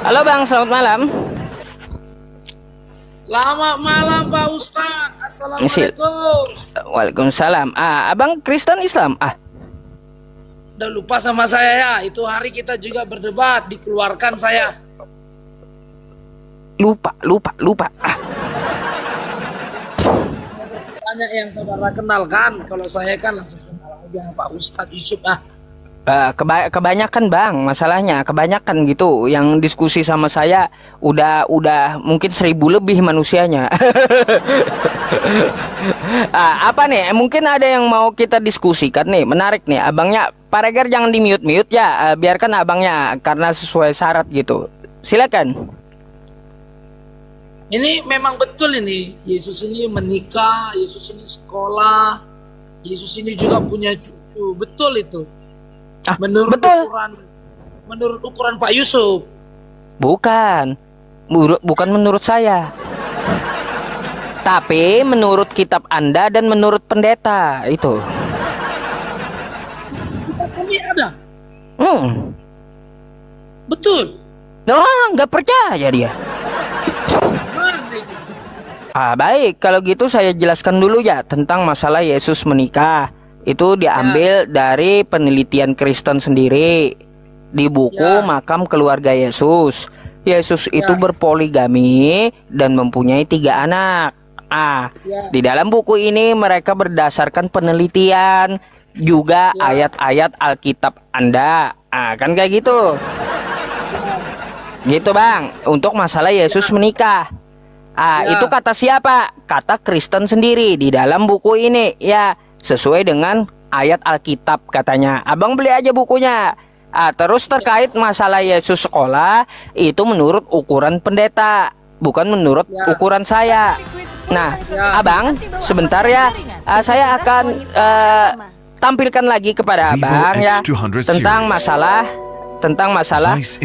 Halo Bang, selamat malam. Selamat malam Pak Ustadz. Assalamualaikum. Waalaikumsalam. Abang Kristen Islam? Udah lupa sama saya ya. Itu hari kita juga berdebat, dikeluarkan saya. Lupa. Banyak yang saudara kenal kan. Kalau saya kan langsung kenal aja Pak Ustadz Yusuf Kebanyakan Bang, masalahnya kebanyakan gitu yang diskusi sama saya udah mungkin 1000 lebih manusianya. Apa nih? Mungkin ada yang mau kita diskusikan nih, menarik nih. Abangnya, Pak Reger jangan di mute ya, biarkan abangnya karena sesuai syarat gitu. Silakan. Ini memang betul ini. Yesus ini menikah, Yesus ini sekolah, Yesus ini juga punya cucu. Betul itu. Menurut ukuran Pak Yusuf. Bukan menurut saya. Tapi menurut kitab Anda dan menurut pendeta itu. Kitab kami ada. Betul. Nggak percaya dia. Baik, kalau gitu saya jelaskan dulu ya tentang masalah Yesus menikah. Itu diambil dari penelitian Kristen sendiri di buku Makam Keluarga Yesus. Yesus itu berpoligami dan mempunyai 3 anak. Di dalam buku ini mereka berdasarkan penelitian juga ayat-ayat Alkitab Anda. Kan kayak gitu. Gitu Bang, untuk masalah Yesus menikah. Itu kata siapa? Kata Kristen sendiri di dalam buku ini ya. Sesuai dengan ayat Alkitab katanya. Abang beli aja bukunya. Terus terkait masalah Yesus sekolah, itu menurut ukuran pendeta, bukan menurut ukuran saya. Nah, Abang, sebentar ya. Saya akan tampilkan lagi kepada Abang ya tentang masalah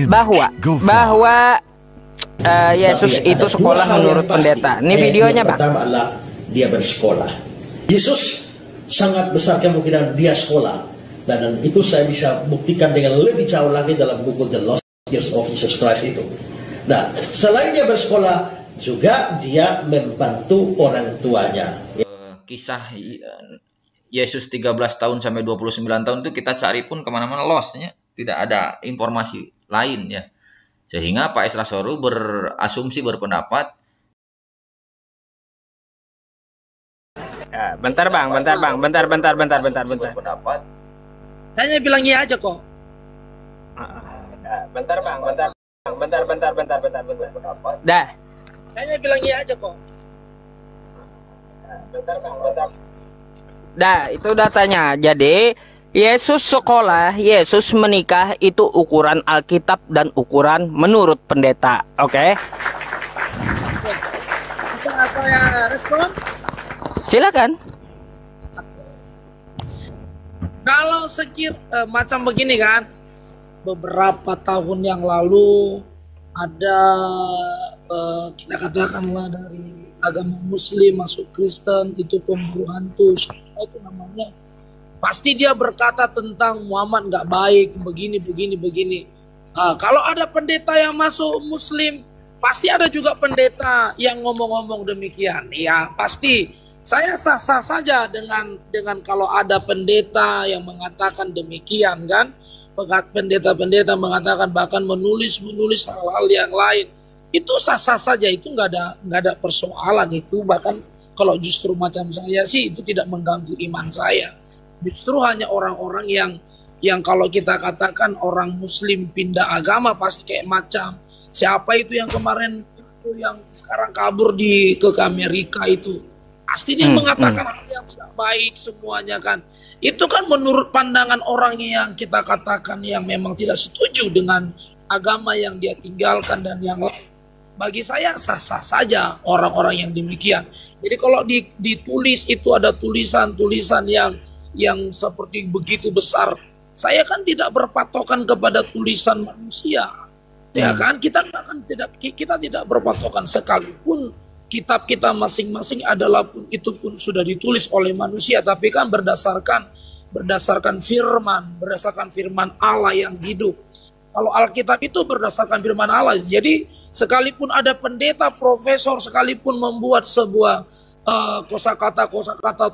bahwa Yesus itu sekolah menurut pendeta. Ini videonya, Bang. Pertama adalah dia bersekolah. Yesus sangat besar kemungkinan dia sekolah, dan itu saya bisa buktikan dengan lebih jauh lagi dalam buku The Lost Years of Jesus Christ itu. Nah, selain dia bersekolah, juga dia membantu orang tuanya. Kisah Yesus 13 tahun sampai 29 tahun itu kita cari pun kemana-mana lostnya, tidak ada informasi lain ya. Sehingga Pak Esra Soru berpendapat. Bentar bang. Hanya bilang iya aja kok. Bentar. Dah. Hanya bilang iya aja kok. Bentar. Dah, itu datanya. Jadi Yesus sekolah, Yesus menikah itu ukuran Alkitab dan ukuran menurut pendeta. Oke? Apa ya respon? Silakan. Kalau macam begini kan, beberapa tahun yang lalu ada kita katakanlah dari agama Muslim masuk Kristen, itu pemburu hantu, itu namanya. Pasti dia berkata tentang Muhammad nggak baik, begini. Kalau ada pendeta yang masuk Muslim, pasti ada juga pendeta yang ngomong-ngomong demikian. Ya pasti. Saya sah-sah saja dengan kalau ada pendeta yang mengatakan demikian kan. Pendeta-pendeta mengatakan bahkan menulis hal-hal yang lain. Itu sah-sah saja, itu nggak ada persoalan itu. Bahkan kalau justru macam saya sih itu tidak mengganggu iman saya. Justru hanya orang-orang yang kalau kita katakan orang Muslim pindah agama pasti kayak macam siapa itu yang kemarin itu yang sekarang kabur ke Amerika itu. Pasti dia mengatakan hal yang tidak baik semuanya kan. Itu kan menurut pandangan orang yang kita katakan yang memang tidak setuju dengan agama yang dia tinggalkan dan yang lain. Bagi saya sah-sah saja orang-orang yang demikian. Jadi kalau ditulis itu ada tulisan-tulisan yang seperti begitu besar. Saya kan tidak berpatokan kepada tulisan manusia. Ya kan, kita tidak berpatokan sekalipun kitab kita masing-masing itu pun sudah ditulis oleh manusia, tapi kan berdasarkan firman Allah yang hidup. Kalau Alkitab itu berdasarkan firman Allah. Jadi sekalipun ada pendeta, profesor, sekalipun membuat sebuah kosakata,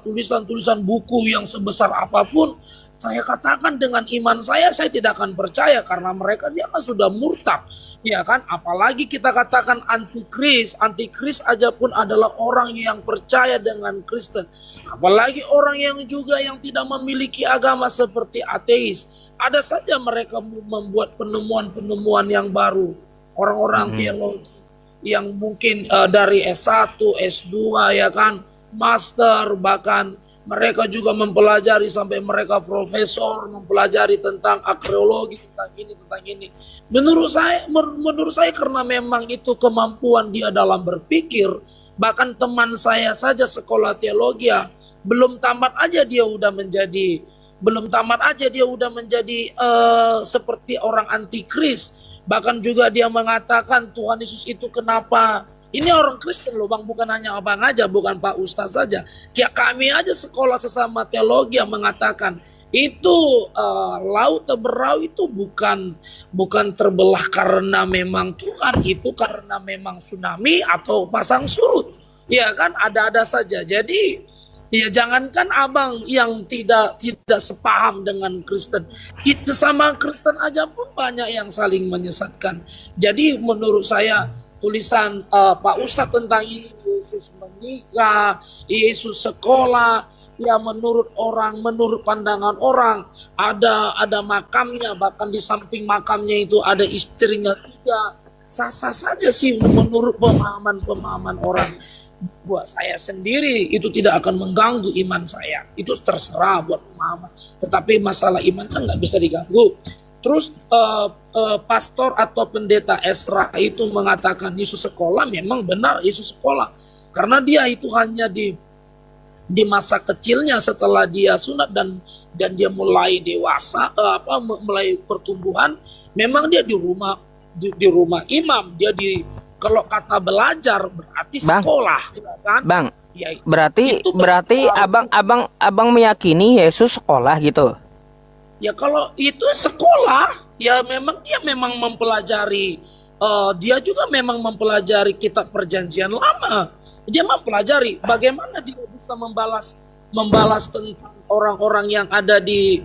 tulisan-tulisan buku yang sebesar apapun, saya katakan dengan iman saya tidak akan percaya, karena mereka dia kan sudah murtad, ya kan? Apalagi kita katakan antikris aja pun adalah orang yang percaya dengan Kristen. Apalagi orang yang juga yang tidak memiliki agama seperti ateis, ada saja mereka membuat penemuan-penemuan yang baru. Orang-orang teologi yang mungkin dari S1, S2, ya kan, master, bahkan mereka juga mempelajari sampai mereka profesor, mempelajari tentang arkeologi, tentang ini. Menurut saya karena memang itu kemampuan dia dalam berpikir. Bahkan teman saya saja sekolah teologi, belum tamat aja dia udah menjadi seperti orang antikris. Bahkan juga dia mengatakan Tuhan Yesus itu kenapa. Ini orang Kristen loh Bang, bukan hanya abang aja, bukan Pak Ustadz saja. Kayak kami aja sekolah sesama teologi yang mengatakan itu laut Teberau itu bukan terbelah karena memang Tuhan, itu karena memang tsunami atau pasang surut. Ya kan, ada-ada saja. Jadi ya jangankan abang yang tidak sepaham dengan Kristen, kita sama Kristen aja pun banyak yang saling menyesatkan. Jadi menurut saya tulisan Pak Ustadz tentang ini, Yesus menikah, Yesus sekolah, ya menurut pandangan orang, ada makamnya, bahkan di samping makamnya itu ada istrinya 3. Sah-sah saja sih menurut pemahaman orang. Buat saya sendiri itu tidak akan mengganggu iman saya. Itu terserah buat pemahaman. Tetapi masalah iman kan nggak bisa diganggu. Terus pastor atau pendeta Ezra itu mengatakan Yesus sekolah, memang benar Yesus sekolah. Karena dia itu hanya di masa kecilnya setelah dia sunat dan dia mulai dewasa, mulai pertumbuhan, memang dia di rumah imam, dia kalau kata belajar berarti sekolah, kan? Bang, ya, berarti abang meyakini Yesus sekolah gitu. Ya kalau itu sekolah, ya dia memang mempelajari, dia juga memang mempelajari kitab perjanjian lama. Dia mempelajari bagaimana dia bisa membalas tentang orang-orang yang ada di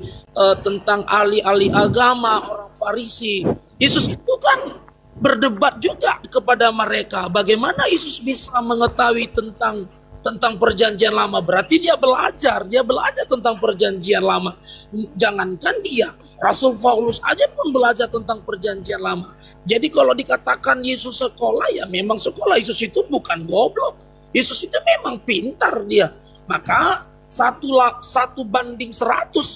tentang ahli-ahli agama, orang Farisi. Yesus itu kan berdebat juga kepada mereka. Bagaimana Yesus bisa mengetahui tentang perjanjian lama? Berarti dia belajar tentang perjanjian lama. Jangankan dia, Rasul Paulus aja pun belajar tentang perjanjian lama. Jadi kalau dikatakan Yesus sekolah, ya memang sekolah. Yesus itu bukan goblok, Yesus itu memang pintar dia. Maka 1:100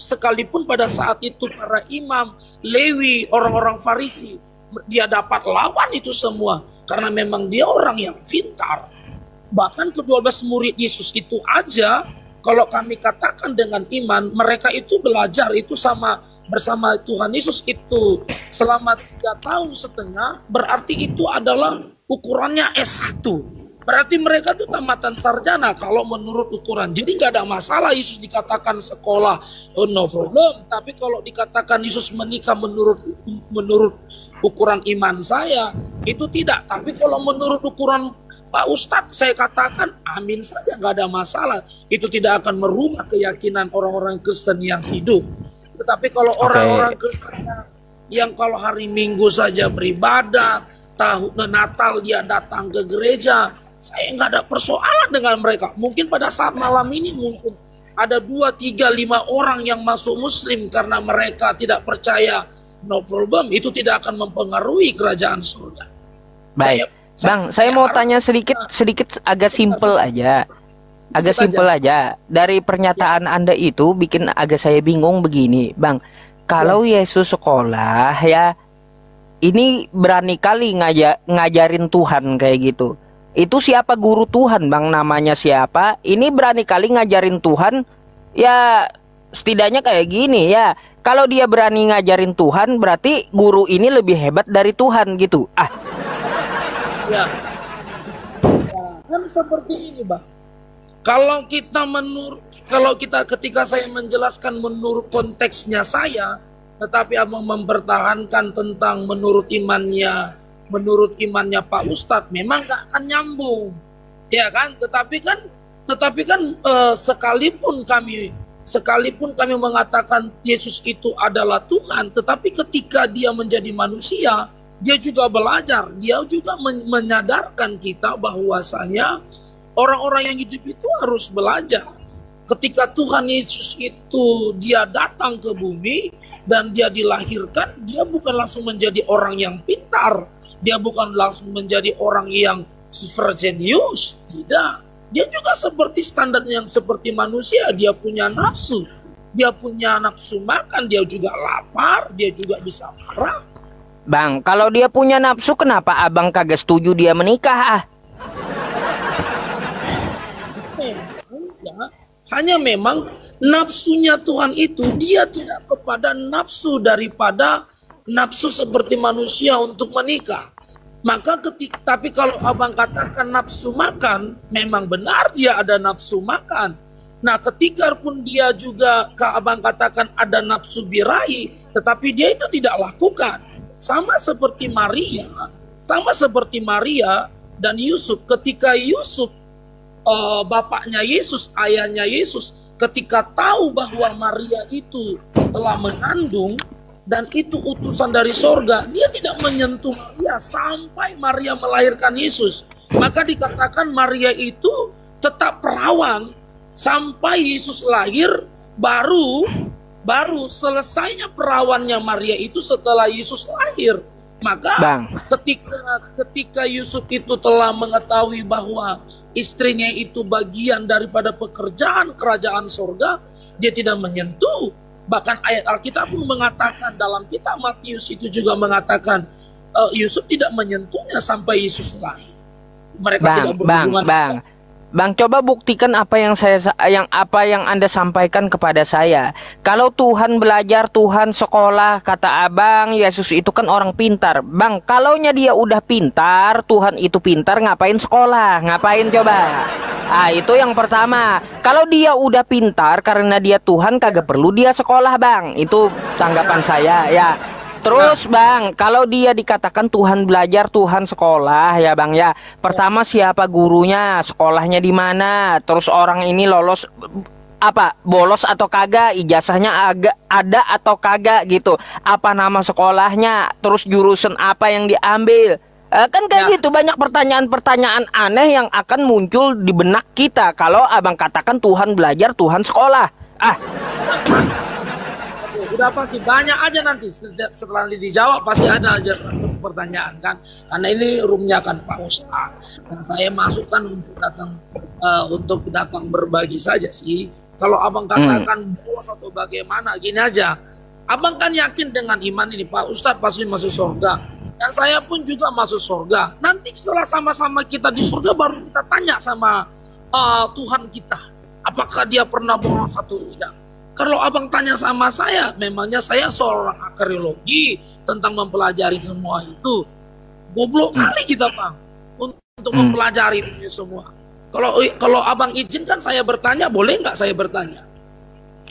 sekalipun pada saat itu para imam, Lewi, orang-orang Farisi, dia dapat lawan itu semua karena memang dia orang yang pintar. Bahkan ke-12 murid Yesus itu aja, kalau kami katakan dengan iman, mereka itu belajar itu bersama Tuhan Yesus itu selama 3,5 tahun, berarti itu adalah ukurannya S1. Berarti mereka itu tamatan sarjana kalau menurut ukuran. Jadi nggak ada masalah Yesus dikatakan sekolah, no problem. Tapi kalau dikatakan Yesus menikah menurut ukuran iman saya, itu tidak. Tapi kalau menurut ukuran Pak Ustadz, saya katakan amin saja, nggak ada masalah. Itu tidak akan merubah keyakinan orang-orang Kristen yang hidup. Tetapi kalau orang-orang Kristen yang kalau hari Minggu saja beribadah, tahun Natal dia datang ke gereja, saya nggak ada persoalan dengan mereka. Mungkin pada saat malam ini mungkin ada 2, 3, 5 orang yang masuk Muslim karena mereka tidak percaya, no problem. Itu tidak akan mempengaruhi kerajaan surga. Baik. Bang, saya mau tanya sedikit agak simpel aja. Agak simpel aja. Dari pernyataan Anda itu bikin agak saya bingung begini, Bang. Kalau Yesus sekolah ya, ini berani kali ngajarin Tuhan kayak gitu. Itu siapa guru Tuhan, Bang? Namanya siapa? Ini berani kali ngajarin Tuhan. Ya setidaknya kayak gini ya. Kalau dia berani ngajarin Tuhan, berarti guru ini lebih hebat dari Tuhan gitu. Ya, kan seperti ini, Bang. Kalau kita ketika saya menjelaskan menurut konteksnya saya tetapi abang mempertahankan tentang menurut imannya Pak Ustadz, memang gak akan nyambung, ya kan? Tetapi kan sekalipun kami mengatakan Yesus itu adalah Tuhan, tetapi ketika dia menjadi manusia, dia juga belajar, dia juga menyadarkan kita bahwasanya orang-orang yang hidup itu harus belajar. Ketika Tuhan Yesus itu dia datang ke bumi dan dia dilahirkan, dia bukan langsung menjadi orang yang pintar, dia bukan langsung menjadi orang yang super jenius, tidak. Dia juga seperti standar yang seperti manusia, dia punya nafsu. Dia punya nafsu makan, dia juga lapar, dia juga bisa marah. Bang, kalau dia punya nafsu, kenapa abang kagak setuju dia menikah? Hanya memang nafsunya Tuhan itu, dia tidak kepada nafsu daripada nafsu seperti manusia untuk menikah. Maka tapi kalau abang katakan nafsu makan, memang benar dia ada nafsu makan. Nah, ketika pun dia juga abang katakan ada nafsu birahi, tetapi dia itu tidak lakukan. Sama seperti Maria dan Yusuf. Ketika Yusuf, bapaknya Yesus, ayahnya Yesus, ketika tahu bahwa Maria itu telah mengandung, dan itu utusan dari sorga, dia tidak menyentuh Maria sampai Maria melahirkan Yesus. Maka dikatakan Maria itu tetap perawan sampai Yesus lahir. Baru selesainya perawannya Maria itu setelah Yesus lahir. Maka ketika Yusuf itu telah mengetahui bahwa istrinya itu bagian daripada pekerjaan kerajaan sorga, dia tidak menyentuh. Bahkan ayat Alkitab pun mengatakan, dalam kitab Matius itu juga mengatakan Yusuf tidak menyentuhnya sampai Yesus lahir. Mereka tidak berhubungan. Bang, coba buktikan apa yang Anda sampaikan kepada saya. Kalau Tuhan belajar, Tuhan sekolah, kata abang, Yesus itu kan orang pintar. Bang, kalaunya dia udah pintar, Tuhan itu pintar, ngapain sekolah? Ngapain coba? Itu yang pertama. Kalau dia udah pintar karena dia Tuhan, kagak perlu dia sekolah, Bang. Itu tanggapan saya, ya. Terus Bang, kalau dia dikatakan Tuhan belajar, Tuhan sekolah, ya Bang ya. Pertama siapa gurunya, sekolahnya di mana, terus orang ini lolos bolos atau kagak, ijazahnya ada atau kagak gitu. Apa nama sekolahnya, terus jurusan apa yang diambil. Kan kayak gitu, banyak pertanyaan-pertanyaan aneh yang akan muncul di benak kita kalau abang katakan Tuhan belajar, Tuhan sekolah. Udah pasti banyak aja nanti setelah dijawab pasti ada aja pertanyaan kan, karena ini roomnya kan Pak Ustadz dan saya masukkan untuk datang berbagi saja sih. Kalau abang katakan bolos atau bagaimana, gini aja, abang kan yakin dengan iman ini Pak Ustadz pasti masuk surga dan saya pun juga masuk surga. Nanti setelah sama-sama kita di surga baru kita tanya sama Tuhan kita apakah dia pernah bolos atau tidak. Kalau abang tanya sama saya, memangnya saya seorang arkeologi tentang mempelajari semua itu. Goblok kali kita Bang untuk mempelajari itu semua. Kalau abang izinkan saya bertanya, boleh nggak saya bertanya?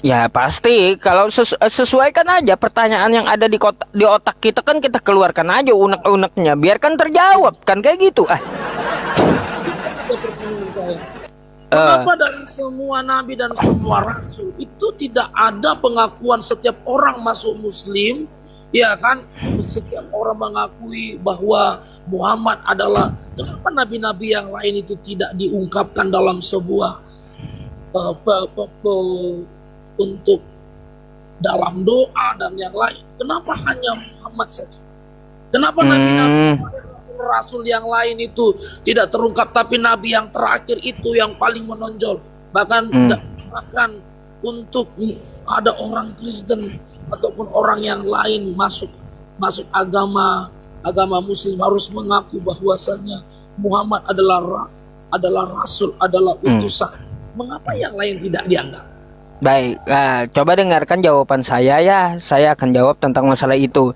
Ya pasti, kalau sesuaikan aja pertanyaan yang ada di otak kita, kan kita keluarkan aja unek-uneknya, biarkan terjawab, kan kayak gitu. Kenapa dari semua nabi dan semua rasul itu tidak ada pengakuan setiap orang masuk Muslim, ya kan? Setiap orang mengakui bahwa Muhammad adalah. Kenapa nabi-nabi yang lain itu tidak diungkapkan dalam sebuah untuk dalam doa dan yang lain? Kenapa hanya Muhammad saja? Kenapa nabi-nabi rasul yang lain itu tidak terungkap, tapi nabi yang terakhir itu yang paling menonjol? Bahkan untuk ada orang Kristen ataupun orang yang lain masuk agama Muslim harus mengaku bahwasanya Muhammad adalah rasul, adalah utusan. Mengapa yang lain tidak dianggap? Baik, coba dengarkan jawaban saya ya. Saya akan jawab tentang masalah itu.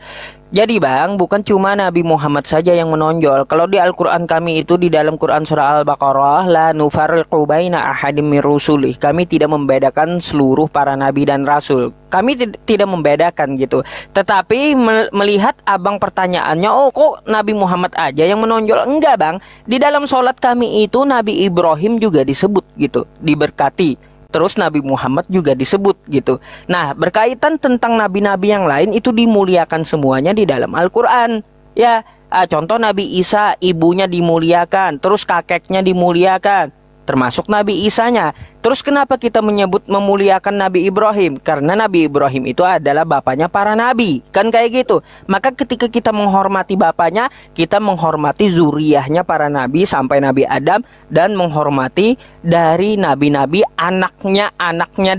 Jadi bang, bukan cuma Nabi Muhammad saja yang menonjol. Kalau di Al-Quran kami itu di dalam Quran surah Al-Baqarah, la nufarriqu baina ahadim min rusulih. Kami tidak membedakan seluruh para nabi dan rasul. Kami tidak membedakan gitu. Tetapi melihat abang pertanyaannya, oh kok Nabi Muhammad aja yang menonjol? Enggak bang, di dalam sholat kami itu Nabi Ibrahim juga disebut gitu, diberkati. Terus Nabi Muhammad juga disebut gitu. Nah, berkaitan tentang nabi-nabi yang lain itu dimuliakan semuanya di dalam Al-Quran. Ya, contoh Nabi Isa, ibunya dimuliakan, terus kakeknya dimuliakan, termasuk Nabi Isanya. Terus kenapa kita menyebut memuliakan Nabi Ibrahim? Karena Nabi Ibrahim itu adalah bapaknya para nabi. Kan kayak gitu. Maka ketika kita menghormati bapaknya, kita menghormati zuriyahnya para nabi sampai Nabi Adam. Dan menghormati dari nabi-nabi anaknya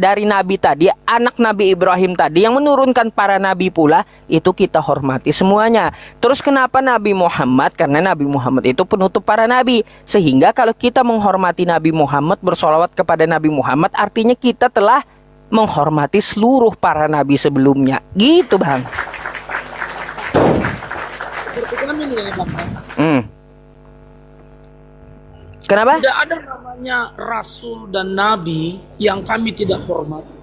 dari nabi tadi, anak Nabi Ibrahim tadi yang menurunkan para nabi pula, itu kita hormati semuanya. Terus kenapa Nabi Muhammad? Karena Nabi Muhammad itu penutup para nabi. Sehingga kalau kita menghormati Nabi Muhammad, bersolawat kepada Nabi Muhammad, artinya kita telah menghormati seluruh para nabi sebelumnya. Gitu bang. Seperti kami nih ya bang. Kenapa? Tidak ada namanya rasul dan nabi yang kami tidak hormati.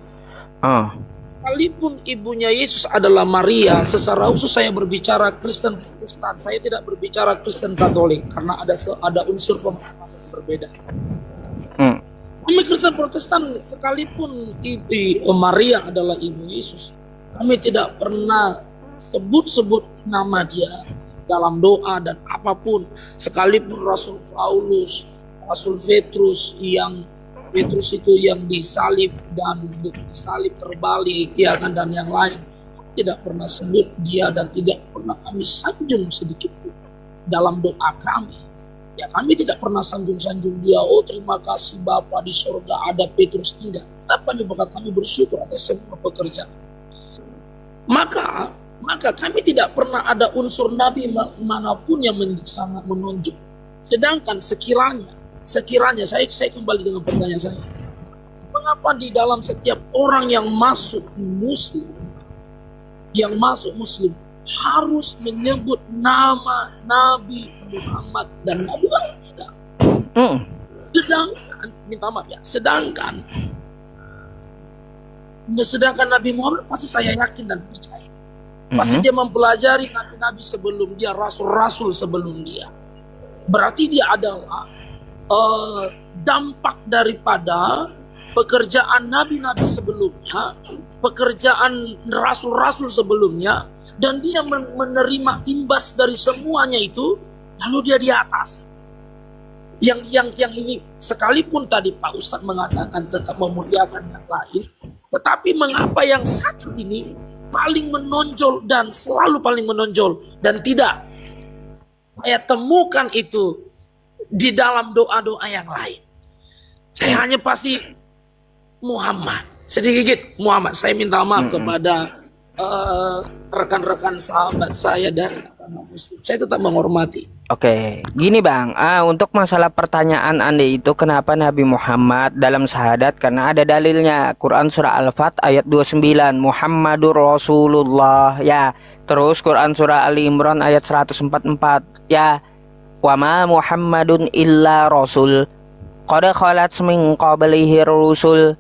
Sekalipun ibunya Yesus adalah Maria, secara khusus saya berbicara Kristen Protestan. Saya tidak berbicara Kristen Katolik karena ada unsur pemahaman yang berbeda. Kami Kristen Protestan, sekalipun Maria adalah ibu Yesus, kami tidak pernah sebut-sebut nama dia dalam doa dan apapun. Sekalipun Rasul Paulus, Rasul Petrus itu yang disalib dan disalib terbalik, ya kan, dan yang lain, tidak pernah sebut dia dan tidak pernah kami sanjung sedikit pun dalam doa kami. Ya, kami tidak pernah sanjung-sanjung dia, oh terima kasih Bapa di surga ada Petrus, tidak. Tetapi kami bersyukur atas semua pekerjaan. Maka kami tidak pernah ada unsur nabi manapun yang sangat menonjol. Sedangkan sekiranya saya kembali dengan pertanyaan saya, mengapa di dalam setiap orang yang masuk muslim harus menyebut nama Nabi Muhammad dan Nabi lain tidak? Sedangkan, minta maaf ya, sedangkan Nabi Muhammad pasti saya yakin dan percaya, pasti dia mempelajari nabi-nabi sebelum dia, rasul-rasul sebelum dia. Berarti dia adalah dampak daripada pekerjaan nabi-nabi sebelumnya, pekerjaan rasul-rasul sebelumnya, dan dia menerima imbas dari semuanya itu, lalu dia di atas. Yang ini, sekalipun tadi Pak Ustadz mengatakan tetap memuliakan yang lain, tetapi mengapa yang satu ini paling menonjol dan selalu paling menonjol, dan tidak saya temukan itu di dalam doa-doa yang lain? Saya hanya pasti Muhammad, sedikit Muhammad. Saya minta maaf kepada rekan-rekan sahabat saya dari agama Muslim. Saya tetap menghormati. Oke, gini bang, untuk masalah pertanyaan Anda itu kenapa Nabi Muhammad dalam syahadat, karena ada dalilnya. Quran surah Al-Fat ayat 29, Muhammadur Rasulullah, ya. Terus Quran surah Ali Imran ayat 144, ya. Wa ma Muhammadun illa rasul qad khalat min qablihi rusul.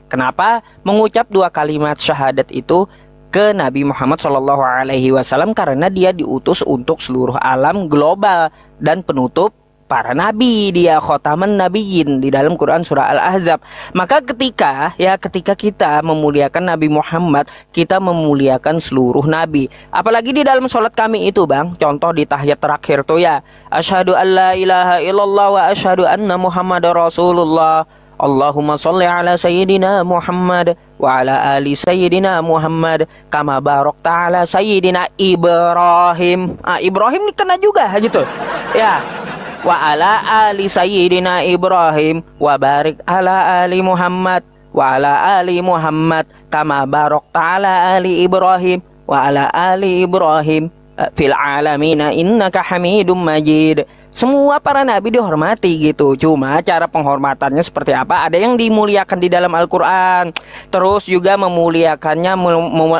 Kenapa mengucap dua kalimat syahadat itu ke Nabi Muhammad SAW? Karena dia diutus untuk seluruh alam global dan penutup para nabi, dia khotaman nabiyyin di dalam Quran surah Al-Ahzab. Maka ketika kita memuliakan Nabi Muhammad, kita memuliakan seluruh nabi. Apalagi di dalam sholat kami itu bang, contoh di tahiyat terakhir tuh ya, asyhadu an la ilaha illallah wa asyhadu anna Muhammadar Rasulullah. Allahumma sholli ala sayyidina Muhammad wa ala ali sayyidina Muhammad kama barakta ala sayyidina Ibrahim. Ibrahim ini kena juga gitu. Ya. Wa ala ali sayyidina Ibrahim wa barik ala ali Muhammad wa ala ali Muhammad kama barakta ala ali Ibrahim wa ala ali Ibrahim fil alamina innaka hamidum majid. Semua para nabi dihormati gitu. Cuma cara penghormatannya seperti apa? Ada yang dimuliakan di dalam Al-Qur'an. Terus juga memuliakannya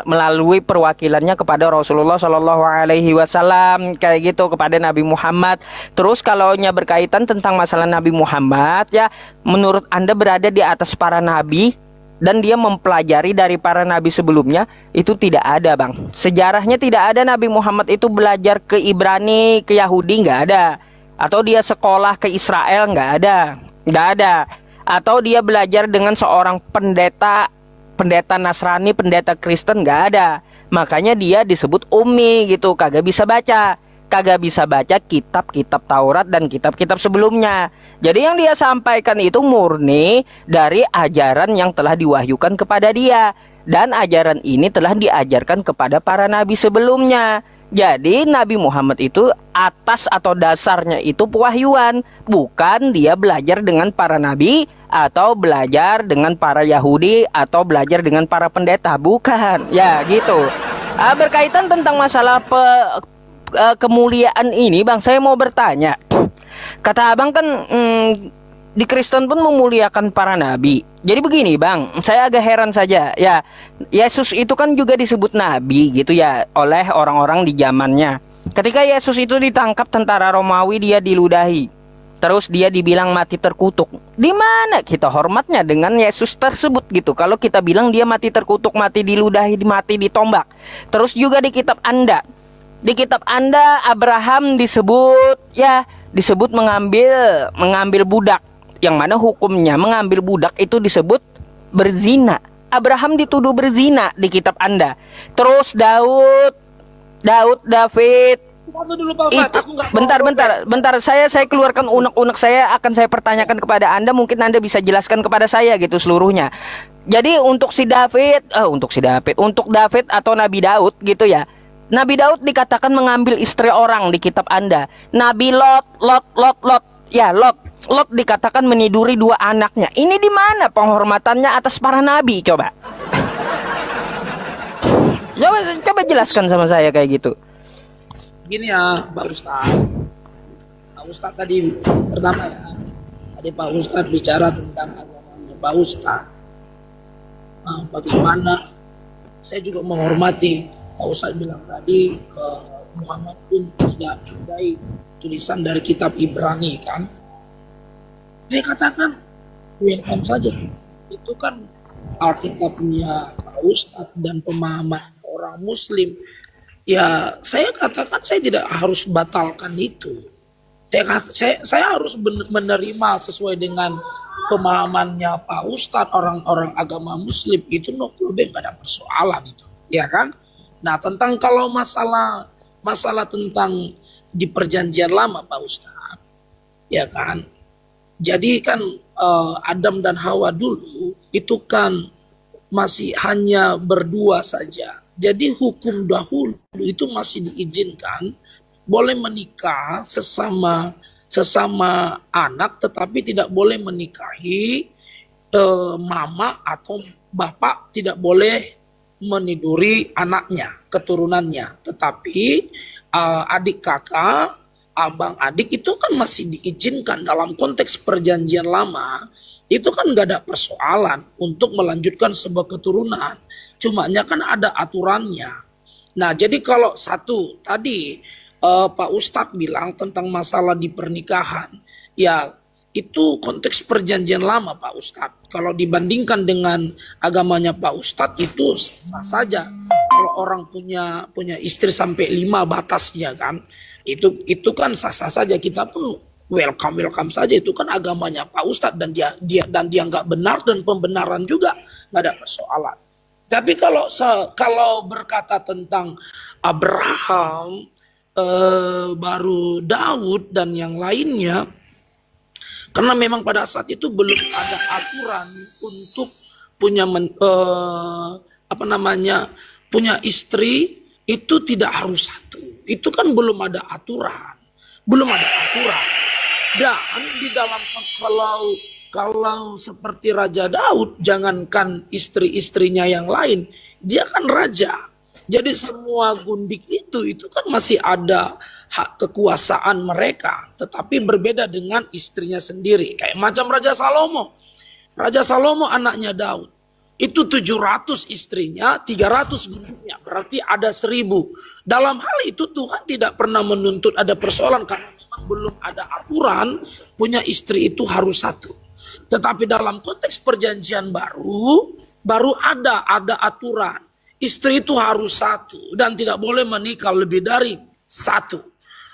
melalui perwakilannya kepada Rasulullah Shallallahu alaihi wasallam, kayak gitu, kepada Nabi Muhammad. Terus kalau berkaitan tentang masalah Nabi Muhammad, ya menurut Anda berada di atas para nabi dan dia mempelajari dari para nabi sebelumnya, itu tidak ada, Bang. Sejarahnya tidak ada Nabi Muhammad itu belajar ke Ibrani, ke Yahudi, nggak ada. Atau dia sekolah ke Israel, nggak ada. Atau dia belajar dengan seorang pendeta Nasrani, pendeta Kristen, nggak ada. Makanya dia disebut ummi gitu, kagak bisa baca kitab-kitab Taurat dan kitab-kitab sebelumnya. Jadi yang dia sampaikan itu murni dari ajaran yang telah diwahyukan kepada dia, dan ajaran ini telah diajarkan kepada para nabi sebelumnya. Jadi Nabi Muhammad itu atas atau dasarnya itu pewahyuan, bukan dia belajar dengan para nabi atau belajar dengan para Yahudi atau belajar dengan para pendeta, bukan. Ya gitu. Berkaitan tentang masalah kemuliaan ini, Bang, saya mau bertanya. Kata Abang kan di Kristen pun memuliakan para nabi. Jadi begini, Bang, saya agak heran saja. Ya, Yesus itu kan juga disebut nabi gitu ya oleh orang-orang di zamannya. Ketika Yesus itu ditangkap tentara Romawi, dia diludahi. Terus dia dibilang mati terkutuk. Di mana kita hormatnya dengan Yesus tersebut gitu? Kalau kita bilang dia mati terkutuk, mati diludahi, mati ditombak. Terus juga di kitab Anda. Di kitab Anda Abraham disebut mengambil budak, yang mana hukumnya mengambil budak itu disebut berzina. Abraham dituduh berzina di kitab Anda. Terus David. Bentar, saya keluarkan unek-unek, saya akan saya pertanyakan kepada Anda, mungkin Anda bisa jelaskan kepada saya gitu seluruhnya. Jadi untuk David atau Nabi Daud gitu ya. Nabi Daud dikatakan mengambil istri orang di kitab Anda. Nabi Lot dikatakan meniduri 2 anaknya. Ini di mana penghormatannya atas para nabi, coba? Coba jelaskan sama saya kayak gitu. Gini ya, Pak Ustadz. Pak Ustadz tadi pertama ya. Tadi Pak Ustadz bicara tentang agamanya Pak Ustadz. Bagaimana saya juga menghormati Pak Ustadz bilang tadi Muhammad pun tidak baik tulisan dari kitab Ibrani kan. Saya katakan welcome saja. Itu kan Alkitabnya Pak Ustadz dan pemahaman orang Muslim. Ya saya katakan saya tidak harus batalkan itu. Saya harus menerima sesuai dengan pemahamannya Pak Ustadz, orang-orang agama Muslim itu no problem, gak ada persoalan itu, ya kan? Nah tentang kalau masalah tentang di perjanjian lama Pak Ustadz, ya kan? Jadi kan Adam dan Hawa dulu itu kan masih hanya berdua saja. Jadi hukum dahulu itu masih diizinkan boleh menikah sesama anak, tetapi tidak boleh menikahi mama atau bapak, tidak boleh meniduri anaknya, keturunannya. Tetapi adik kakak, abang adik itu kan masih diizinkan dalam konteks perjanjian lama. Itu kan gak ada persoalan untuk melanjutkan sebuah keturunan. Cumanya kan ada aturannya. Nah jadi kalau satu tadi Pak Ustadz bilang tentang masalah di pernikahan, ya itu konteks perjanjian lama Pak Ustadz. Kalau dibandingkan dengan agamanya Pak Ustadz itu sah saja. Kalau orang punya istri sampai 5 batasnya kan, itu kan sah-sah saja, kita pun welcome saja, itu kan agamanya Pak Ustadz dan dia nggak benar dan pembenaran juga nggak ada persoalan. Tapi kalau berkata tentang Abraham, baru Daud dan yang lainnya, karena memang pada saat itu belum ada aturan untuk punya istri itu tidak harus satu. Itu kan belum ada aturan. Dan di dalam kalau seperti Raja Daud, jangankan istri-istrinya yang lain, dia kan raja. Jadi semua gundik itu kan masih ada hak kekuasaan mereka, tetapi berbeda dengan istrinya sendiri. Kayak macam Raja Salomo. Raja Salomo anaknya Daud. Itu 700 istrinya, 300 gundiknya. Berarti ada 1000. Dalam hal itu Tuhan tidak pernah menuntut ada persoalan karena memang belum ada aturan punya istri itu harus 1. Tetapi dalam konteks perjanjian baru ada aturan. Istri itu harus 1 dan tidak boleh menikah lebih dari 1.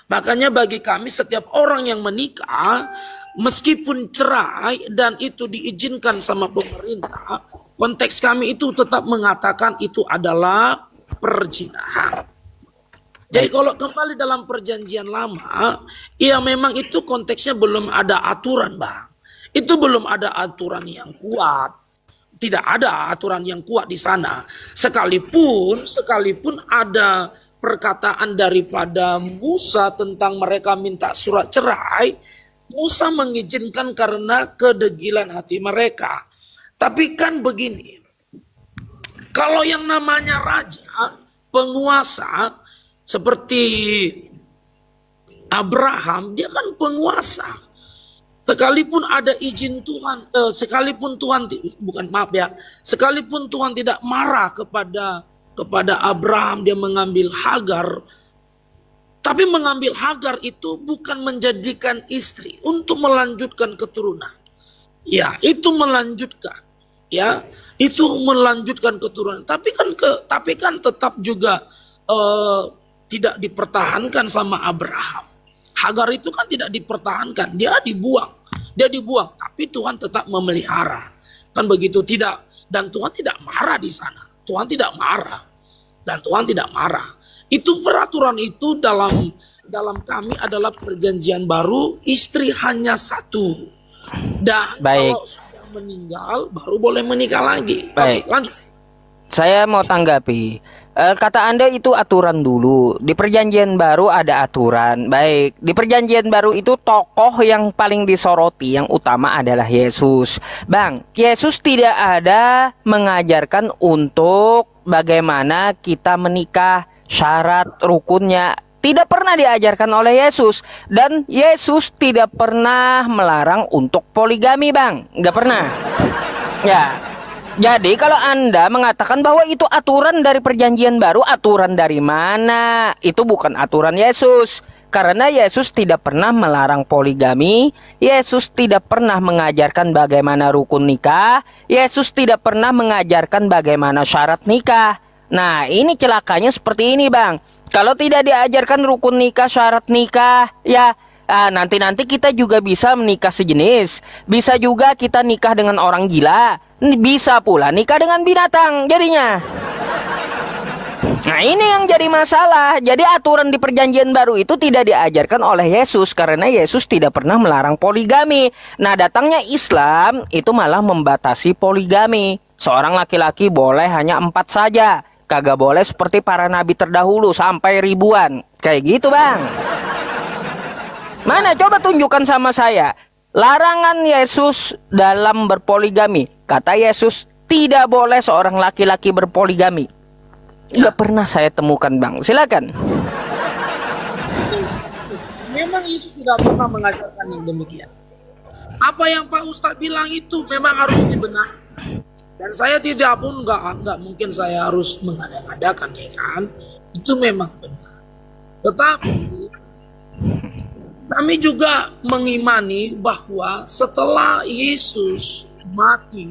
Makanya bagi kami setiap orang yang menikah, meskipun cerai dan itu diizinkan sama pemerintah, konteks kami itu tetap mengatakan itu adalah perzinahan. Jadi kalau kembali dalam perjanjian lama, ya memang itu konteksnya belum ada aturan, Bang. Itu belum ada aturan yang kuat. Tidak ada aturan yang kuat di sana. Sekalipun ada perkataan daripada Musa tentang mereka minta surat cerai, Musa mengizinkan karena kedegilan hati mereka. Tapi kan begini, kalau yang namanya raja, penguasa, seperti Abraham, dia kan penguasa. Sekalipun ada izin Tuhan, sekalipun Tuhan tidak marah kepada Abraham, dia mengambil Hagar. Tapi mengambil Hagar itu bukan menjadikan istri untuk melanjutkan keturunan. Ya, itu melanjutkan. Ya, itu melanjutkan keturunan. Tapi kan tetap juga tidak dipertahankan sama Abraham. Hagar itu kan tidak dipertahankan, dia dibuang, tapi Tuhan tetap memelihara, kan begitu tidak? Dan Tuhan tidak marah di sana, Tuhan tidak marah. Itu peraturan itu dalam kami adalah perjanjian baru, istri hanya 1, dan kalau sudah meninggal baru boleh menikah lagi. Baik. Oke, lanjut. Saya mau tanggapi. Kata Anda itu aturan dulu. Di perjanjian baru ada aturan. Baik, di perjanjian baru itu tokoh yang paling disoroti, yang utama adalah Yesus. Bang, Yesus tidak ada mengajarkan untuk bagaimana kita menikah, syarat rukunnya. Tidak pernah diajarkan oleh Yesus. Dan Yesus tidak pernah melarang untuk poligami, Bang. Nggak pernah. Ya. Jadi kalau Anda mengatakan bahwa itu aturan dari perjanjian baru, aturan dari mana? Itu bukan aturan Yesus. Karena Yesus tidak pernah melarang poligami, Yesus tidak pernah mengajarkan bagaimana rukun nikah, Yesus tidak pernah mengajarkan bagaimana syarat nikah. Nah, ini celakanya seperti ini, Bang. Kalau tidak diajarkan rukun nikah, syarat nikah, ya nanti kita juga bisa menikah sejenis. Bisa juga kita nikah dengan orang gila. Bisa pula nikah dengan binatang jadinya. Nah, ini yang jadi masalah. Jadi aturan di perjanjian baru itu tidak diajarkan oleh Yesus, karena Yesus tidak pernah melarang poligami. Nah, datangnya Islam itu malah membatasi poligami. Seorang laki-laki boleh hanya 4 saja. Kagak boleh seperti para nabi terdahulu sampai ribuan. Kayak gitu, Bang. Mana coba tunjukkan sama saya larangan Yesus dalam berpoligami. Kata Yesus tidak boleh seorang laki-laki berpoligami. Nggak pernah saya temukan, Bang. Silakan. Memang Yesus tidak pernah mengajarkan yang demikian. Apa yang Pak Ustadz bilang itu memang harus dibenarkan. Dan saya tidak pun nggak mungkin saya harus mengada-adakan, ya kan? Itu memang benar. Tetapi kami juga mengimani bahwa setelah Yesus mati,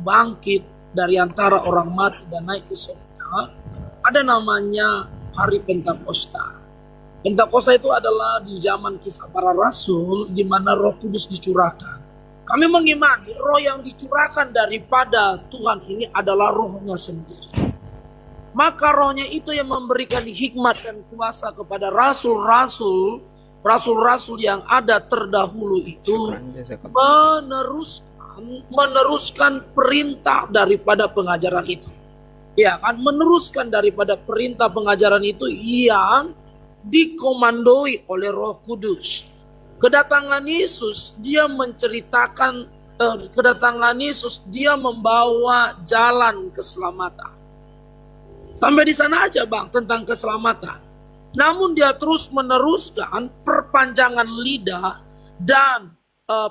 bangkit dari antara orang mati dan naik ke surga, ada namanya hari Pentakosta. Pentakosta itu adalah di zaman kisah para rasul, di mana Roh Kudus dicurahkan. Kami mengimani roh yang dicurahkan daripada Tuhan ini adalah rohnya sendiri. Maka rohnya itu yang memberikan hikmat dan kuasa kepada rasul-rasul yang ada terdahulu itu meneruskan perintah daripada pengajaran itu. Ya kan, meneruskan daripada perintah pengajaran itu yang dikomandoi oleh Roh Kudus. Kedatangan Yesus, dia menceritakan, kedatangan Yesus, dia membawa jalan keselamatan. Sampai di sana aja Bang tentang keselamatan. Namun dia terus meneruskan perpanjangan lidah dan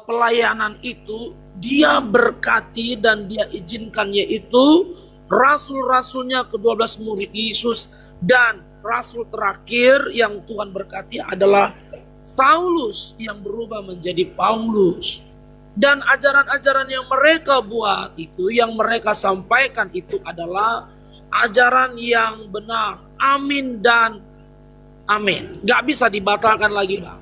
pelayanan itu dia berkati dan dia izinkan, yaitu rasul-rasulnya ke-12 murid Yesus, dan rasul terakhir yang Tuhan berkati adalah Saulus yang berubah menjadi Paulus. Dan ajaran-ajaran yang mereka buat itu, yang mereka sampaikan itu adalah ajaran yang benar. Amin dan amin. Gak bisa dibatalkan lagi Bang.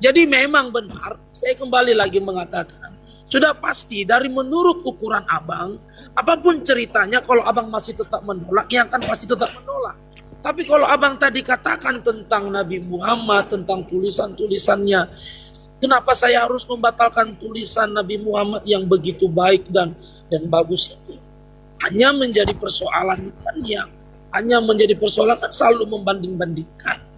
Jadi memang benar, saya kembali lagi mengatakan, sudah pasti dari menurut ukuran Abang, apapun ceritanya, kalau Abang masih tetap menolak, ya kan pasti tetap menolak. Tapi kalau Abang tadi katakan tentang Nabi Muhammad, tentang tulisan-tulisannya, kenapa saya harus membatalkan tulisan Nabi Muhammad yang begitu baik dan bagus itu? Hanya menjadi persoalan kan, yang hanya menjadi persoalan kan selalu membanding-bandingkan.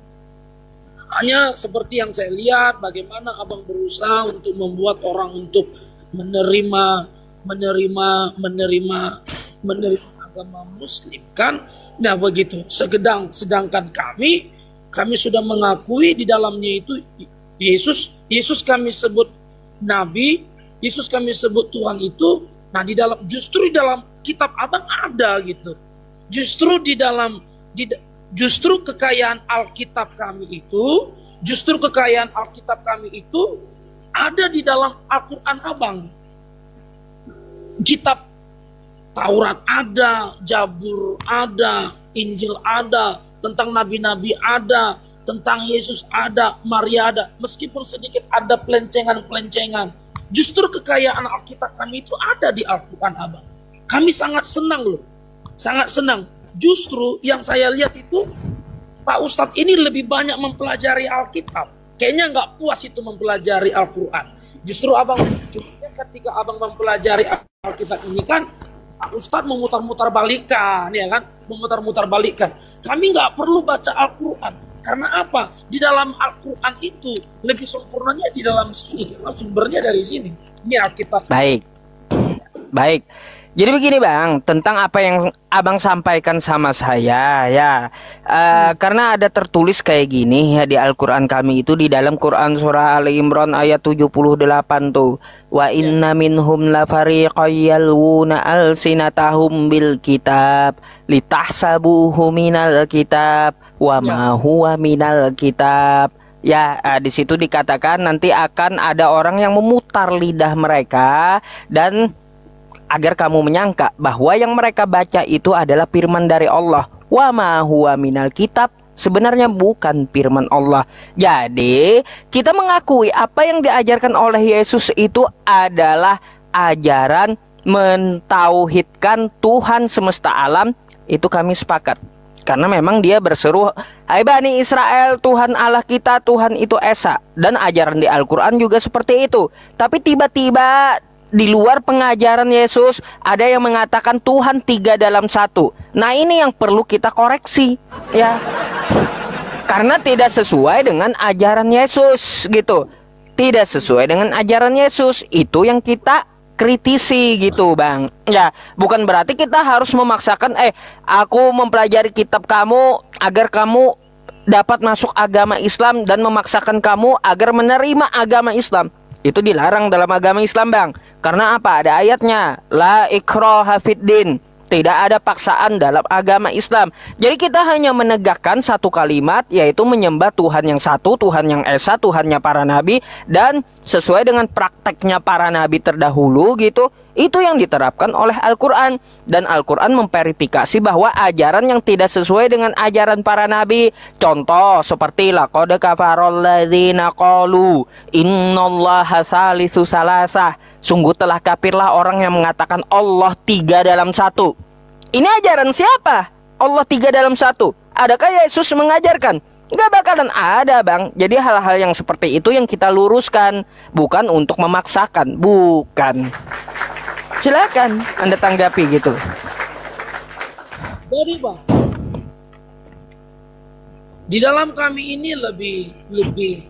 Hanya seperti yang saya lihat, bagaimana Abang berusaha untuk membuat orang untuk menerima agama Muslim kan. Nah begitu. Sedangkan kami sudah mengakui di dalamnya itu Yesus kami sebut Nabi, Yesus kami sebut Tuhan itu. Nah justru di dalam kitab Abang ada gitu. Justru kekayaan Alkitab kami itu ada di dalam Al-Quran Abang. Kitab Taurat ada, Zabur ada, Injil ada, tentang nabi-nabi ada, tentang Yesus ada, Maria ada. Meskipun sedikit ada pelencengan-pelencengan, justru kekayaan Alkitab kami itu ada di Al-Quran Abang. Kami sangat senang loh, sangat senang. Justru yang saya lihat itu Pak Ustadz ini lebih banyak mempelajari Alkitab. Kayaknya nggak puas itu mempelajari Al-Quran. Justru Abang, ketika Abang mempelajari Alkitab ini kan, Pak Ustadz memutar-mutar balikan, ya kan? Memutar-mutar balikan. Kami nggak perlu baca Al-Quran. Karena apa? Di dalam Al-Quran itu lebih sempurnanya di dalam sini. Karena sumbernya dari sini. Ini Alkitab. Baik. Jadi begini Bang, tentang apa yang Abang sampaikan sama saya ya, karena ada tertulis kayak gini ya di Al-Quran kami itu, di dalam Quran surah Ali Imran ayat 78 tuh, wa inna minhum lafariqan yalwuna alsinatahum bil kitab litahsabuhu minal kitab wa ma huwa minal kitab. Ya, di situ dikatakan nanti akan ada orang yang memutar lidah mereka dan agar kamu menyangka bahwa yang mereka baca itu adalah firman dari Allah. Wa ma huwa minal kitab, sebenarnya bukan firman Allah. Jadi kita mengakui apa yang diajarkan oleh Yesus itu adalah ajaran mentauhidkan Tuhan semesta alam. Itu kami sepakat. Karena memang dia berseru, hai Bani Israel, Tuhan Allah kita, Tuhan itu Esa. Dan ajaran di Al-Quran juga seperti itu. Tapi tiba-tiba di luar pengajaran Yesus ada yang mengatakan Tuhan 3 dalam 1. Nah ini yang perlu kita koreksi ya, karena tidak sesuai dengan ajaran Yesus gitu. Tidak sesuai dengan ajaran Yesus, itu yang kita kritisi gitu Bang. Ya, bukan berarti kita harus memaksakan aku mempelajari kitab kamu agar kamu dapat masuk agama Islam dan memaksakan kamu agar menerima agama Islam. Itu dilarang dalam agama Islam Bang. Karena apa? Ada ayatnya, la ikraha fiddin. Tidak ada paksaan dalam agama Islam. Jadi kita hanya menegakkan satu kalimat, yaitu menyembah Tuhan yang satu, Tuhan yang Esa, Tuhannya para nabi. Dan sesuai dengan prakteknya para nabi terdahulu gitu, itu yang diterapkan oleh Al-Quran. Dan Al-Quran memverifikasi bahwa ajaran yang tidak sesuai dengan ajaran para nabi, contoh seperti laqad kafarol ladzina qalu innallaha salisu salasah. Sungguh telah kafirlah orang yang mengatakan Allah 3 dalam 1. Ini ajaran siapa? Allah 3 dalam 1. Adakah Yesus mengajarkan? Nggak bakalan ada Bang. Jadi hal-hal yang seperti itu yang kita luruskan, bukan untuk memaksakan. Bukan. Silakan Anda tanggapi gitu. Jadi Bang, di dalam kami ini lebih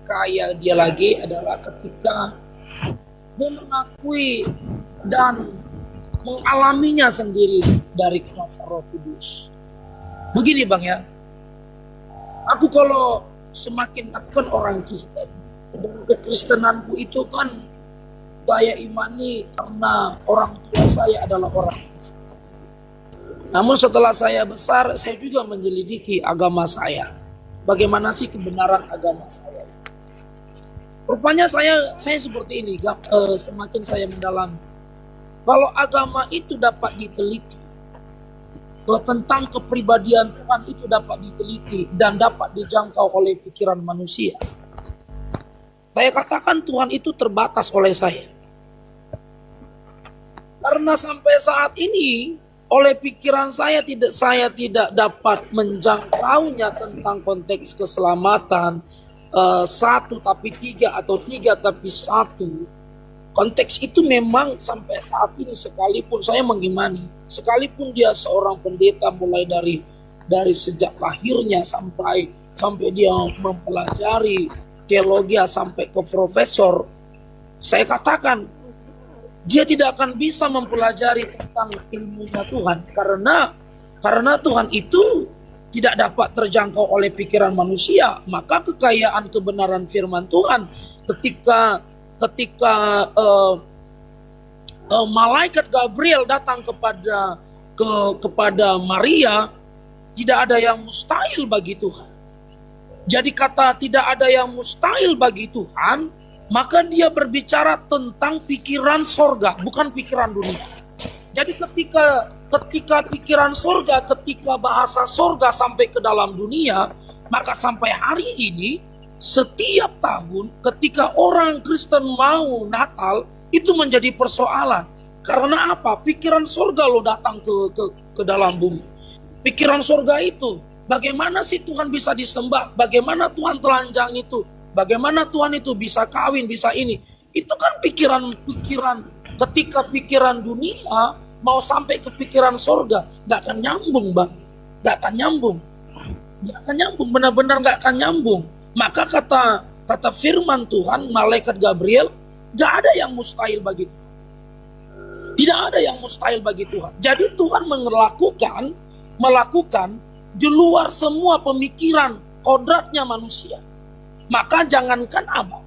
kaya dia lagi adalah ketika dia mengakui dan mengalaminya sendiri dari kuasa Roh Kudus. Begini Bang ya, aku kalau semakin aku kan orang Kristen, dan kekristenanku itu kan saya imani karena orang tua saya adalah orang Kristen. Namun setelah saya besar, saya juga menyelidiki agama saya. Bagaimana sih kebenaran agama saya? Rupanya saya seperti ini, semakin saya mendalami. Kalau agama itu dapat diteliti, tentang kepribadian Tuhan itu dapat diteliti dan dapat dijangkau oleh pikiran manusia, saya katakan Tuhan itu terbatas oleh saya. Karena sampai saat ini, oleh pikiran saya tidak dapat menjangkaunya tentang konteks keselamatan, satu tapi tiga atau tiga tapi satu. Konteks itu memang sampai saat ini, sekalipun saya mengimani, sekalipun dia seorang pendeta mulai dari sejak lahirnya sampai dia mempelajari teologi sampai ke profesor, saya katakan dia tidak akan bisa mempelajari tentang ilmunya Tuhan karena Tuhan itu tidak dapat terjangkau oleh pikiran manusia. Maka kekayaan kebenaran firman Tuhan ketika malaikat Gabriel datang kepada Maria, tidak ada yang mustahil bagi Tuhan. Jadi kata tidak ada yang mustahil bagi Tuhan, maka dia berbicara tentang pikiran sorga, bukan pikiran dunia. Jadi ketika pikiran sorga, ketika bahasa sorga sampai ke dalam dunia, maka sampai hari ini setiap tahun ketika orang Kristen mau Natal, itu menjadi persoalan. Karena apa? Pikiran surga lo datang ke dalam bumi. Pikiran surga itu, bagaimana sih Tuhan bisa disembah? Bagaimana Tuhan telanjang itu? Bagaimana Tuhan itu bisa kawin, bisa ini? Itu kan pikiran. Ketika pikiran dunia mau sampai ke pikiran surga, gak akan nyambung Bang. Gak akan nyambung. Benar-benar gak akan nyambung. Maka kata firman Tuhan, malaikat Gabriel, gak ada yang mustahil bagi Tuhan. Tidak ada yang mustahil bagi Tuhan. Jadi Tuhan melakukan di luar semua pemikiran kodratnya manusia. Maka jangankan abang,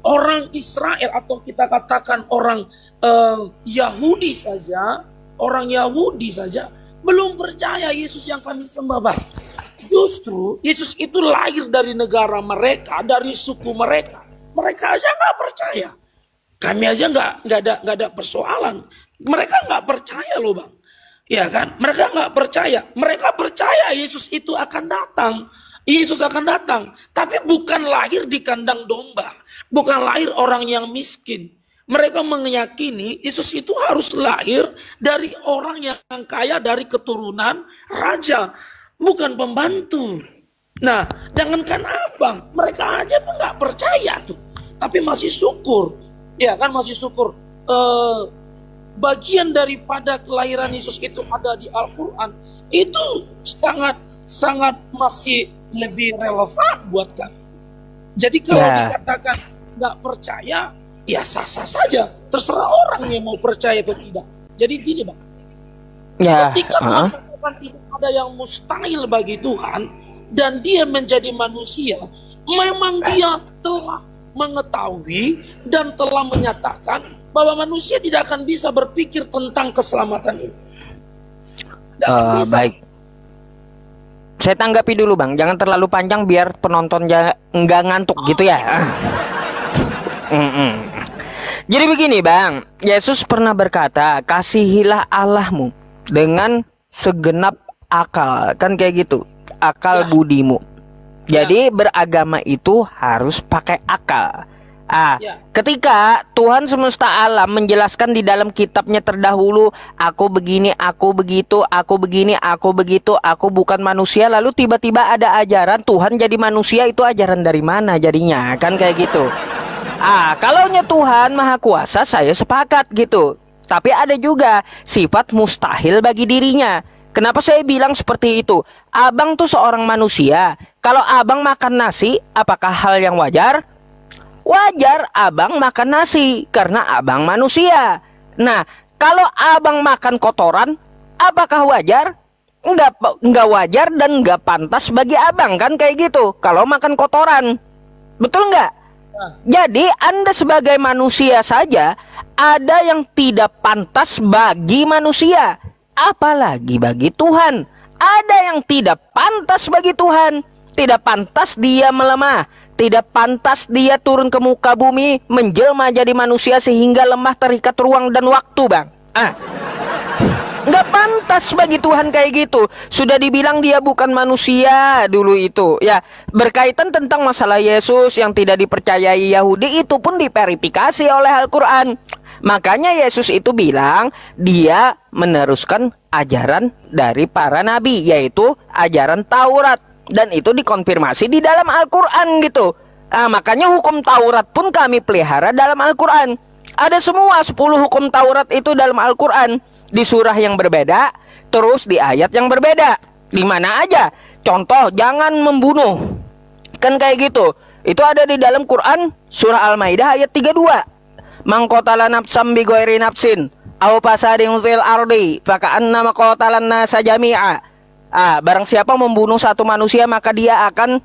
orang Israel atau kita katakan orang Yahudi saja, belum percaya Yesus yang kami sembah Bang. Justru Yesus itu lahir dari negara mereka, dari suku mereka. Mereka aja nggak percaya. Kami aja nggak ada persoalan. Mereka nggak percaya loh Bang. Ya kan? Mereka nggak percaya. Mereka percaya Yesus itu akan datang. Yesus akan datang. Tapi bukan lahir di kandang domba. Bukan lahir orang yang miskin. Mereka meyakini Yesus itu harus lahir dari orang yang kaya, dari keturunan raja. Bukan pembantu. Nah, jangankan abang, mereka aja pun nggak percaya tuh. Tapi masih syukur, ya kan, masih syukur. Bagian daripada kelahiran Yesus itu ada di Al-Quran, itu sangat masih lebih relevan buat kami. Jadi kalau dikatakan nggak percaya, ya sah-sah saja. Terserah orang yang mau percaya atau tidak. Jadi gini Bang, ketika Tuhan tidak ada yang mustahil bagi Tuhan dan dia menjadi manusia, memang dia telah mengetahui dan telah menyatakan bahwa manusia tidak akan bisa berpikir tentang keselamatan itu. Baik, saya tanggapi dulu Bang, jangan terlalu panjang biar penontonnya nggak ngantuk gitu ya. Jadi begini Bang, Yesus pernah berkata, kasihilah Allahmu dengan segenap akal, kan kayak gitu, akal budimu. Jadi beragama itu harus pakai akal. Ketika Tuhan semesta alam menjelaskan di dalam kitabnya terdahulu, aku begini, aku begitu, aku begini, aku begitu, aku bukan manusia, lalu tiba-tiba ada ajaran Tuhan jadi manusia, itu ajaran dari mana jadinya, kan kayak gitu. Kalaunya Tuhan Maha Kuasa, saya sepakat gitu. Tapi ada juga sifat mustahil bagi dirinya. Kenapa saya bilang seperti itu? Abang tuh seorang manusia. Kalau abang makan nasi, apakah hal yang wajar? Wajar abang makan nasi, karena abang manusia. Nah, kalau abang makan kotoran, apakah wajar? Enggak wajar dan enggak pantas bagi abang kan kayak gitu. Kalau makan kotoran, betul enggak? Jadi Anda sebagai manusia saja ada yang tidak pantas bagi manusia, apalagi bagi Tuhan. Ada yang tidak pantas bagi Tuhan. Tidak pantas dia melemah, tidak pantas dia turun ke muka bumi, menjelma jadi manusia sehingga lemah terikat ruang dan waktu, Bang. Nggak pantas bagi Tuhan kayak gitu. Sudah dibilang dia bukan manusia dulu itu. Ya, berkaitan tentang masalah Yesus yang tidak dipercayai Yahudi, itu pun diverifikasi oleh Al-Quran. Makanya Yesus itu bilang dia meneruskan ajaran dari para nabi, yaitu ajaran Taurat. Dan itu dikonfirmasi di dalam Al-Quran gitu. Makanya hukum Taurat pun kami pelihara dalam Al-Quran. Ada semua 10 hukum Taurat itu dalam Al-Quran. Di surah yang berbeda, terus di ayat yang berbeda. Di mana aja? Contoh, jangan membunuh. Kan kayak gitu. Itu ada di dalam Quran, surah Al-Maidah ayat 32. Man qatala nafsan bi ghairi nafsin aw fasadin fil ardi faka'annama qatalan nasa jami'a. Barang siapa membunuh satu manusia, maka dia akan,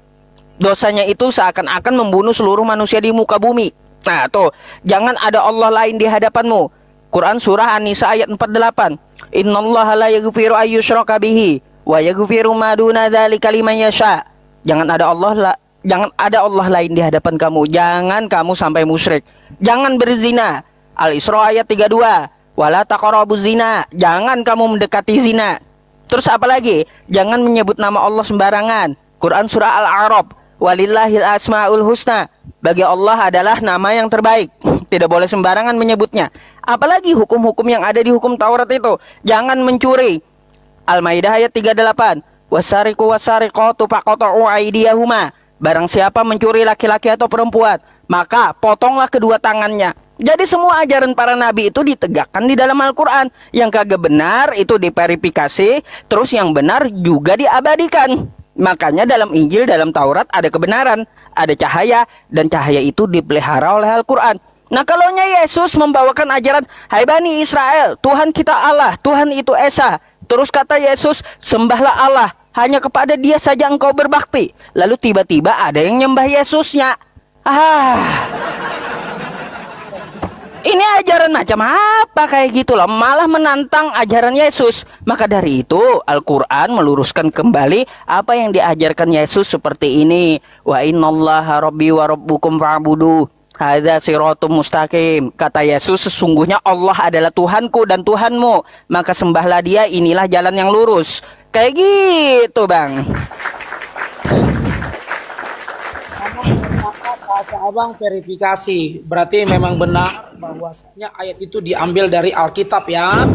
dosanya itu seakan-akan membunuh seluruh manusia di muka bumi. Nah tuh, jangan ada Allah lain di hadapanmu. Quran surah An-Nisa ayat 48. Innallaha la yaghfiru ayyushraka bihi wa yaghfiru ma duna dzalika liman yasha. Jangan ada Allah lain di hadapan kamu. Jangan kamu sampai musyrik. Jangan berzina. Al-Isra ayat 32. Wala taqrabuz zina. Jangan kamu mendekati zina. Terus apa lagi? Jangan menyebut nama Allah sembarangan. Quran surah Al-A'raf. Walillahil asmaul husna. Bagi Allah adalah nama yang terbaik. Tidak boleh sembarangan menyebutnya. Apalagi hukum-hukum yang ada di hukum Taurat itu. Jangan mencuri. Al-Maidah ayat 38. Wasariqu wasariqatu faqata'u aydiyahuma. Barang siapa mencuri laki-laki atau perempuan, maka potonglah kedua tangannya. Jadi semua ajaran para nabi itu ditegakkan di dalam Al-Quran. Yang kagak benar itu diverifikasi, terus yang benar juga diabadikan. Makanya dalam Injil, dalam Taurat ada kebenaran, ada cahaya, dan cahaya itu dipelihara oleh Al-Quran. Nah, kalau Yesus membawakan ajaran, hai Bani Israel, Tuhan kita Allah, Tuhan itu Esa. Terus kata Yesus, sembahlah Allah, hanya kepada Dia saja engkau berbakti. Lalu tiba-tiba ada yang nyembah Yesusnya. Ini ajaran macam apa kayak gitu loh, malah menantang ajaran Yesus. Maka dari itu Al-Quran meluruskan kembali apa yang diajarkan Yesus seperti ini. Wa innallaha rabbi wa rabbukum fa'budu hadza siratum mustaqim. Kata Yesus, sesungguhnya Allah adalah Tuhanku dan Tuhanmu, maka sembahlah Dia, inilah jalan yang lurus. Kayak gitu, Bang. Bahasa abang verifikasi, berarti memang benar bahwasanya ayat itu diambil dari Alkitab ya.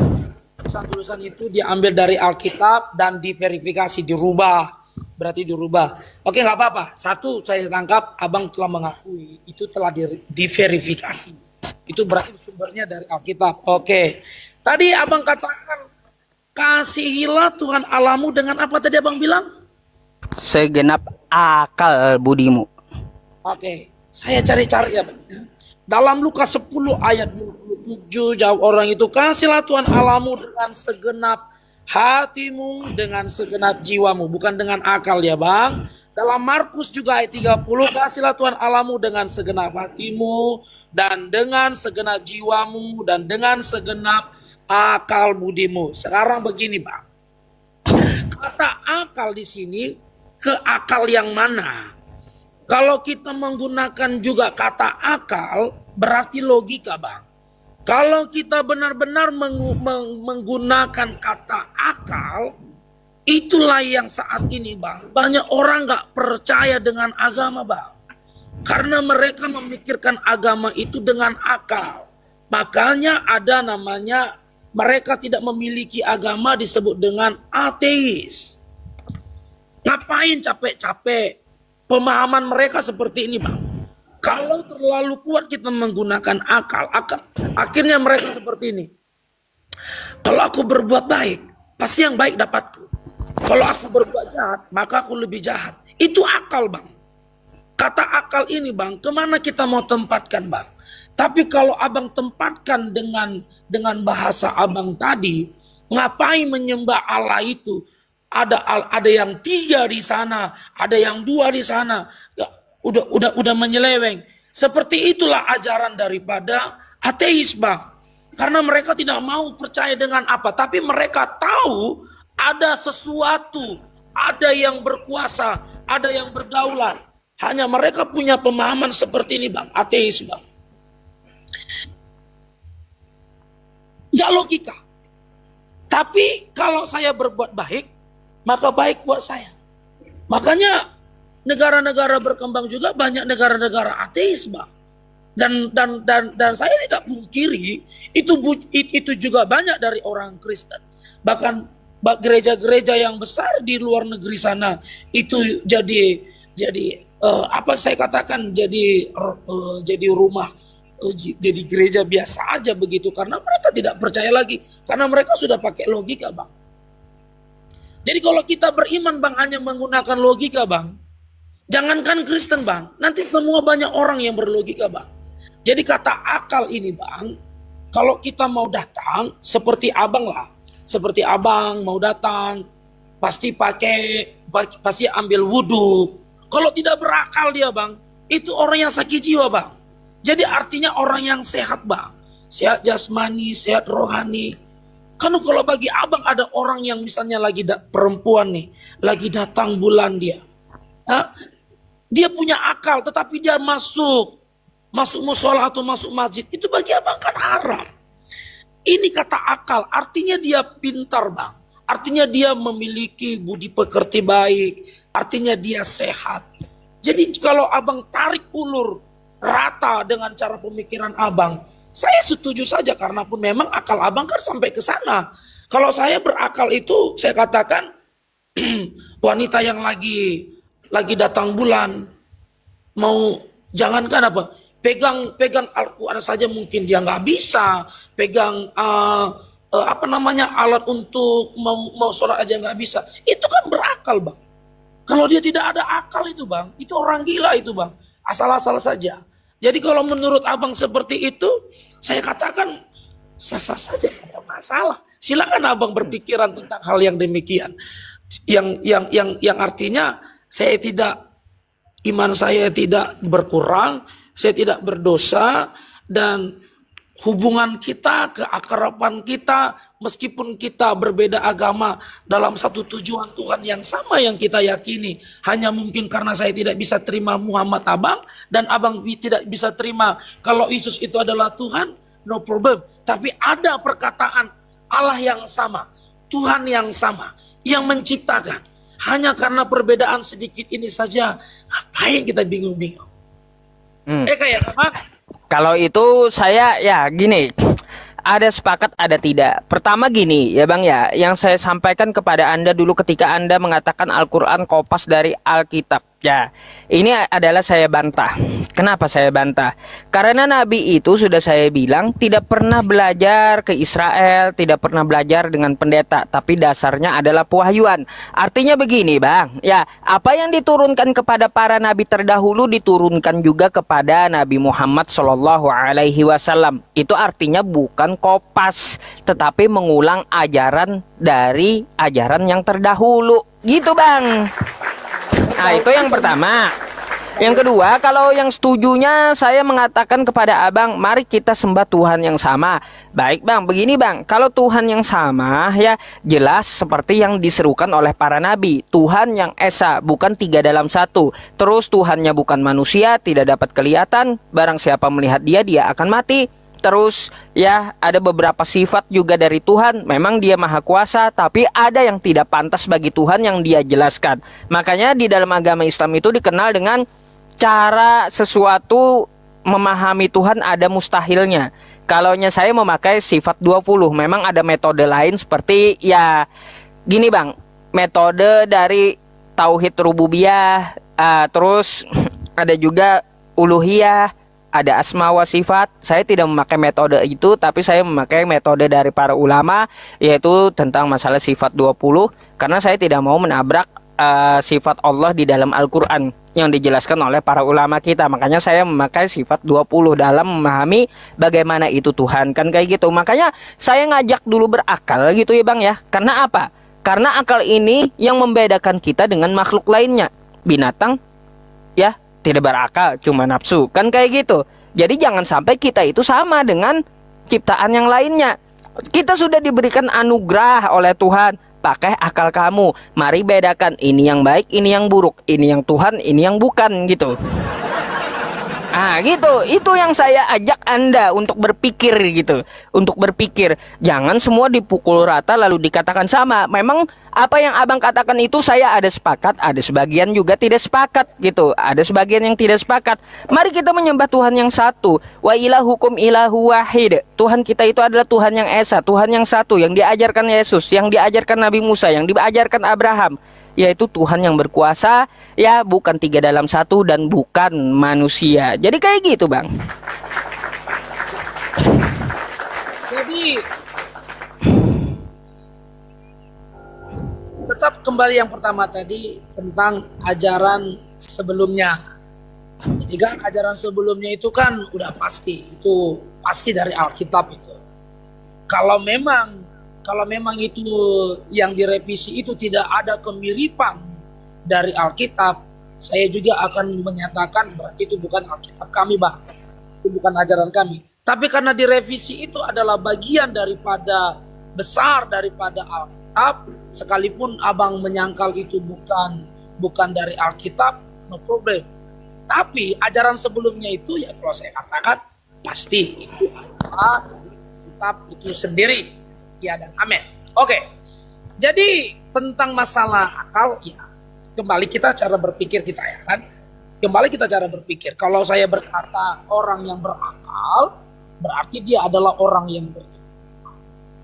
Tulisan-tulisan itu diambil dari Alkitab dan diverifikasi, dirubah. Berarti dirubah. Oke, nggak apa-apa. Satu, saya tangkap abang telah mengakui itu telah diverifikasi. Itu berarti sumbernya dari Alkitab. Oke. Tadi abang katakan, kasihilah Tuhan Allahmu dengan apa tadi abang bilang? Segenap akal budimu. Oke, saya cari-cari ya. Dalam Lukas 10 ayat 27 jawab orang itu, kasihlah Tuhan Allahmu dengan segenap hatimu, dengan segenap jiwamu, bukan dengan akal ya Bang. Dalam Markus juga ayat 30, kasihlah Tuhan Allahmu dengan segenap hatimu, dan dengan segenap jiwamu, dan dengan segenap akal budimu. Sekarang begini Bang, kata akal di sini ke akal yang mana? Kalau kita menggunakan juga kata akal, berarti logika Bang. Kalau kita benar-benar menggunakan kata akal, itulah yang saat ini Bang, banyak orang gak percaya dengan agama Bang. Karena mereka memikirkan agama itu dengan akal. Makanya ada namanya, mereka tidak memiliki agama disebut dengan ateis. Ngapain capek-capek? Pemahaman mereka seperti ini Bang. Kalau terlalu kuat kita menggunakan akal, akhirnya mereka seperti ini. Kalau aku berbuat baik, pasti yang baik dapatku. Kalau aku berbuat jahat, maka aku lebih jahat. Itu akal Bang. Kata akal ini Bang, kemana kita mau tempatkan Bang? Tapi kalau abang tempatkan dengan bahasa abang tadi, ngapain menyembah Allah itu? Ada yang 3 di sana, ada yang 2 di sana. Ya, udah menyeleweng. Seperti itulah ajaran daripada ateis, Bang. Karena mereka tidak mau percaya dengan apa, tapi mereka tahu ada sesuatu, ada yang berkuasa, ada yang berdaulat. Hanya mereka punya pemahaman seperti ini, Bang, ateis, Bang. Nggak logika. Tapi kalau saya berbuat baik, maka baik buat saya. Makanya negara-negara berkembang juga banyak negara-negara ateis, Bang. Dan saya tidak pungkiri itu juga banyak dari orang Kristen. Bahkan gereja-gereja yang besar di luar negeri sana itu jadi apa saya katakan jadi rumah, jadi gereja biasa aja begitu, karena mereka tidak percaya lagi, karena mereka sudah pakai logika, Bang. Jadi kalau kita beriman, Bang, hanya menggunakan logika, Bang, jangankan Kristen, Bang, nanti semua banyak orang yang berlogika, Bang. Jadi kata akal ini, Bang, kalau kita mau datang seperti abang lah, seperti abang mau datang pasti ambil wudhu. Kalau tidak berakal dia, Bang, itu orang yang sakit jiwa, Bang. Jadi artinya orang yang sehat, Bang, sehat jasmani, sehat rohani. Kan kalau bagi abang ada orang yang misalnya lagi perempuan nih, lagi datang bulan dia, dia punya akal tetapi dia masuk musola atau masuk masjid, itu bagi abang kan haram. Ini kata akal, artinya dia pintar, Bang. Artinya dia memiliki budi pekerti baik, artinya dia sehat. Jadi kalau abang tarik ulur rata dengan cara pemikiran abang, saya setuju saja, karena pun memang akal abang kan sampai ke sana. Kalau saya berakal itu, saya katakan wanita yang lagi datang bulan, mau jangankan apa, pegang Al-Quran saja mungkin dia nggak bisa, pegang alat untuk mau sholat aja nggak bisa. Itu kan berakal, Bang. Kalau dia tidak ada akal itu, Bang, itu orang gila itu, Bang. Asal-asal saja. Jadi kalau menurut abang seperti itu, saya katakan sah-sah saja, tidak ada masalah. Silakan abang berpikiran tentang hal yang demikian. Yang artinya iman saya tidak berkurang, saya tidak berdosa, dan hubungan kita, keakraban kita, meskipun kita berbeda agama dalam satu tujuan Tuhan yang sama yang kita yakini. Hanya mungkin karena saya tidak bisa terima Muhammad abang, dan abang tidak bisa terima kalau Yesus itu adalah Tuhan, no problem. Tapi ada perkataan Allah yang sama, Tuhan yang sama, yang menciptakan. Hanya karena perbedaan sedikit ini saja, ngapain kita bingung-bingung? Kayak apa? Kalau itu saya ya gini, ada sepakat ada tidak. Pertama gini ya Bang ya, yang saya sampaikan kepada Anda dulu ketika Anda mengatakan Al-Quran kopas dari Alkitab. Ya, ini adalah saya bantah. Kenapa saya bantah? Karena Nabi itu sudah saya bilang tidak pernah belajar ke Israel, tidak pernah belajar dengan pendeta, tapi dasarnya adalah pewahyuan. Artinya begini Bang, ya apa yang diturunkan kepada para nabi terdahulu diturunkan juga kepada Nabi Muhammad SAW. Itu artinya bukan kopas, tetapi mengulang ajaran dari ajaran yang terdahulu. Gitu Bang. Nah itu yang pertama. Yang kedua, kalau yang setujunya saya mengatakan kepada abang, mari kita sembah Tuhan yang sama. Baik Bang, begini Bang, kalau Tuhan yang sama ya jelas seperti yang diserukan oleh para nabi, Tuhan yang esa, bukan 3 dalam 1. Terus Tuhannya bukan manusia, tidak dapat kelihatan, barang siapa melihat dia akan mati. Terus ya ada beberapa sifat juga dari Tuhan, memang dia maha kuasa, tapi ada yang tidak pantas bagi Tuhan yang dia jelaskan. Makanya di dalam agama Islam itu dikenal dengan cara sesuatu memahami Tuhan ada mustahilnya. Kalaunya saya memakai sifat 20, memang ada metode lain seperti ya gini Bang, metode dari tauhid rububiyah, terus ada juga uluhiyah, ada asma wa sifat. Saya tidak memakai metode itu, tapi saya memakai metode dari para ulama, yaitu tentang masalah sifat 20, karena saya tidak mau menabrak sifat Allah di dalam Al-Quran yang dijelaskan oleh para ulama kita. Makanya saya memakai sifat 20 dalam memahami bagaimana itu Tuhan, kan kayak gitu. Makanya saya ngajak dulu berakal gitu ya Bang ya. Karena apa? Karena akal ini yang membedakan kita dengan makhluk lainnya. Binatang ya tidak berakal, cuma nafsu, kan kayak gitu. Jadi jangan sampai kita itu sama dengan ciptaan yang lainnya. Kita sudah diberikan anugerah oleh Tuhan. Pakai akal kamu. Mari bedakan ini yang baik, ini yang buruk, ini yang Tuhan, ini yang bukan gitu. Ah gitu, itu yang saya ajak Anda untuk berpikir gitu. Untuk berpikir, jangan semua dipukul rata lalu dikatakan sama. Memang apa yang abang katakan itu saya ada sepakat, ada sebagian juga tidak sepakat gitu. Ada sebagian yang tidak sepakat. Mari kita menyembah Tuhan yang satu. Wa ilahukum ilahu wahid. Tuhan kita itu adalah Tuhan yang esa, Tuhan yang satu, yang diajarkan Yesus, yang diajarkan Nabi Musa, yang diajarkan Abraham, yaitu Tuhan yang berkuasa, ya bukan 3 dalam 1 dan bukan manusia. Jadi kayak gitu Bang. Jadi tetap kembali yang pertama tadi tentang ajaran sebelumnya. Jadi kan ajaran sebelumnya itu kan udah pasti, itu pasti dari Alkitab itu. Kalau memang itu yang direvisi itu tidak ada kemiripan dari Alkitab, saya juga akan menyatakan berarti itu bukan Alkitab kami Bang. Itu bukan ajaran kami. Tapi karena direvisi itu adalah bagian daripada besar daripada Alkitab, sekalipun abang menyangkal itu bukan dari Alkitab, no problem. Tapi ajaran sebelumnya itu ya kalau saya katakan pasti itu adalah Alkitab itu sendiri. Ya dan amin. Oke. Jadi tentang masalah akal ya, kembali kita cara berpikir kita ya kan. Kembali kita cara berpikir. Kalau saya berkata orang yang berakal, berarti dia adalah orang yang berakal.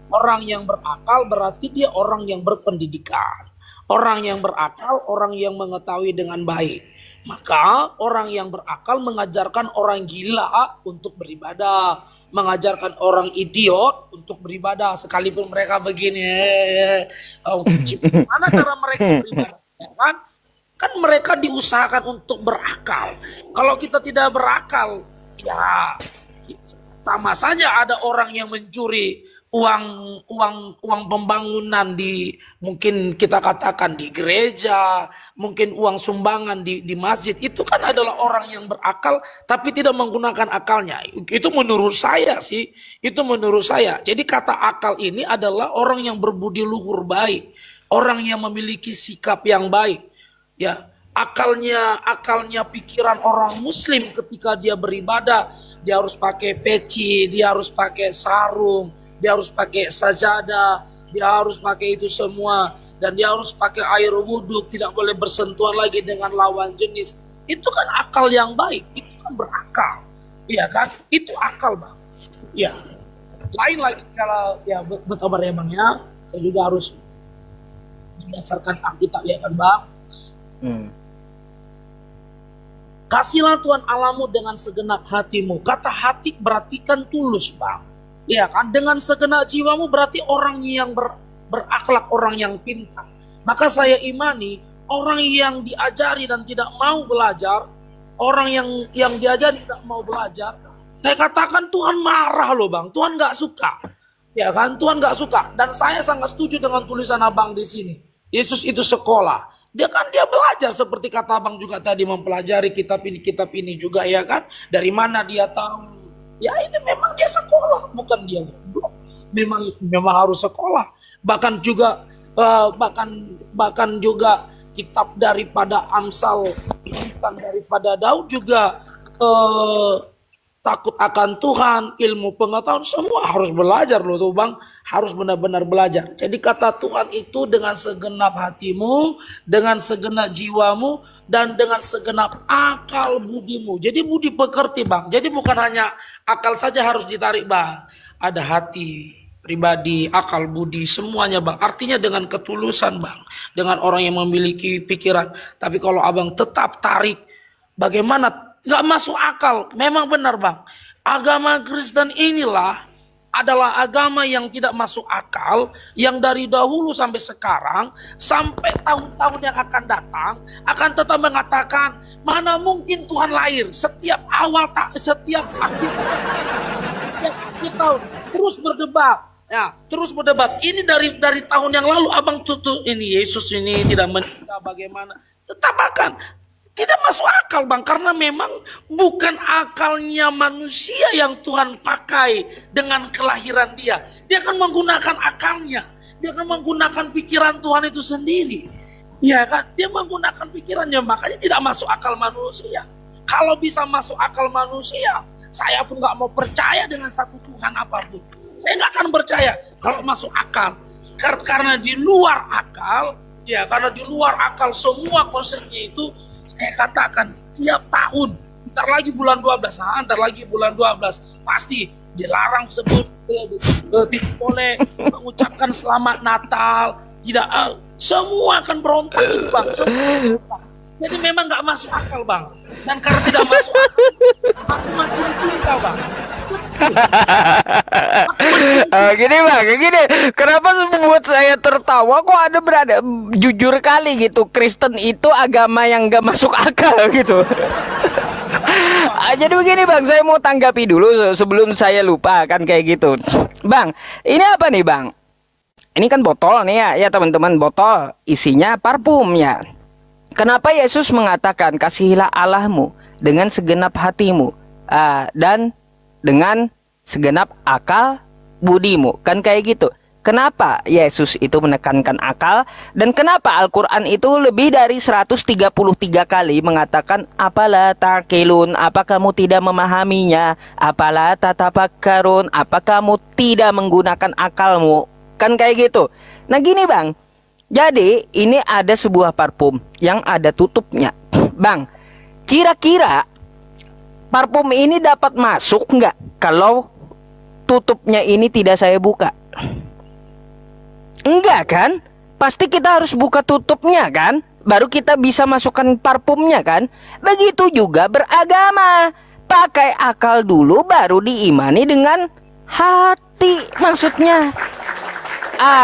Orang yang berakal berarti dia orang yang berpendidikan. Orang yang berakal, orang yang mengetahui dengan baik. Maka orang yang berakal mengajarkan orang gila untuk beribadah, mengajarkan orang idiot untuk beribadah, sekalipun mereka begini. Mana cara mereka beribadah? Kan mereka diusahakan untuk berakal. Kalau kita tidak berakal, ya sama saja ada orang yang mencuri uang pembangunan di, mungkin kita katakan di gereja, mungkin uang sumbangan di masjid. Itu kan adalah orang yang berakal tapi tidak menggunakan akalnya. Itu menurut saya sih, itu menurut saya. Jadi kata akal ini adalah orang yang berbudi luhur baik, orang yang memiliki sikap yang baik. Ya, akalnya pikiran orang muslim ketika dia beribadah, dia harus pakai peci, dia harus pakai sarung, dia harus pakai sajadah, dia harus pakai itu semua, dan dia harus pakai air wudhu, tidak boleh bersentuhan lagi dengan lawan jenis. Itu kan akal yang baik, itu kan berakal, iya kan? Itu akal Bang. Ya, lain lagi kalau ya berkabar ya Bang ya, saya juga harus berdasarkan Alkitab ya kan Bang. Kasihlah Tuhan Allahmu dengan segenap hatimu. Kata hati berarti kan tulus Bang. Ya kan, dengan segenap jiwamu berarti orang yang berakhlak, orang yang pintar. Maka saya imani orang yang diajari dan tidak mau belajar, orang yang diajari tidak mau belajar, saya katakan Tuhan marah loh Bang. Tuhan nggak suka. Ya kan, Tuhan nggak suka. Dan saya sangat setuju dengan tulisan abang di sini. Yesus itu sekolah. Dia belajar seperti kata abang juga tadi, mempelajari kitab ini juga ya kan. Dari mana dia tahu? Ya ini memang dia sekolah, bukan dia goblok. Memang harus sekolah. Bahkan juga kitab daripada Amsal, tulisan daripada Daud juga takut akan Tuhan, ilmu pengetahuan, semua harus belajar loh tuh Bang. Harus benar-benar belajar. Jadi kata Tuhan itu dengan segenap hatimu, dengan segenap jiwamu, dan dengan segenap akal budimu. Jadi budi pekerti Bang. Jadi bukan hanya akal saja harus ditarik Bang. Ada hati, pribadi, akal, budi, semuanya Bang. Artinya dengan ketulusan Bang. Dengan orang yang memiliki pikiran. Tapi kalau abang tetap tarik, bagaimana? Gak masuk akal. Memang benar Bang. Agama Kristen inilah adalah agama yang tidak masuk akal, yang dari dahulu sampai sekarang, sampai tahun-tahun yang akan datang, akan tetap mengatakan, mana mungkin Tuhan lahir setiap setiap akhir tahun, terus berdebat. Ya, terus berdebat. Ini dari tahun yang lalu abang tutup ini Yesus ini tidak menikah bagaimana? Tetap akan tidak masuk akal bang, karena memang bukan akalnya manusia yang Tuhan pakai dengan kelahiran dia. Dia akan menggunakan akalnya, dia akan menggunakan pikiran Tuhan itu sendiri. Ya kan? Dia menggunakan pikirannya, makanya tidak masuk akal manusia. Kalau bisa masuk akal manusia, saya pun nggak mau percaya dengan satu Tuhan apapun. Saya nggak akan percaya kalau masuk akal, karena di luar akal, ya karena di luar akal semua konsepnya itu. Saya katakan tiap tahun, ntar lagi bulan 12, ntar lagi bulan 12 pasti dilarang sebut, tidak boleh mengucapkan selamat Natal, tidak, semua akan berontak itu bang, semua berontak. Jadi memang nggak masuk akal bang, dan karena tidak masuk akal, aku makin cinta bang. Gini bang, gini, kenapa membuat saya tertawa? Kok ada berada jujur kali gitu, Kristen itu agama yang gak masuk akal gitu. Jadi begini bang, saya mau tanggapi dulu sebelum saya lupa kan kayak gitu. Bang, ini apa nih bang? Ini kan botol nih ya teman-teman, botol isinya parfum ya. Kenapa Yesus mengatakan kasihilah Allahmu dengan segenap hatimu dan dengan segenap akal budimu, kan kayak gitu. Kenapa Yesus itu menekankan akal, dan kenapa Al-Quran itu lebih dari 133 kali mengatakan apalah taqilun, apa kamu tidak memahaminya, apalah tatafakkarun, apa kamu tidak menggunakan akalmu, kan kayak gitu. Nah gini bang, jadi ini ada sebuah parfum yang ada tutupnya. Bang, kira-kira parfum ini dapat masuk nggak kalau tutupnya ini tidak saya buka? Enggak kan? Pasti kita harus buka tutupnya kan? Baru kita bisa masukkan parfumnya kan? Begitu juga beragama. Pakai akal dulu baru diimani dengan hati maksudnya.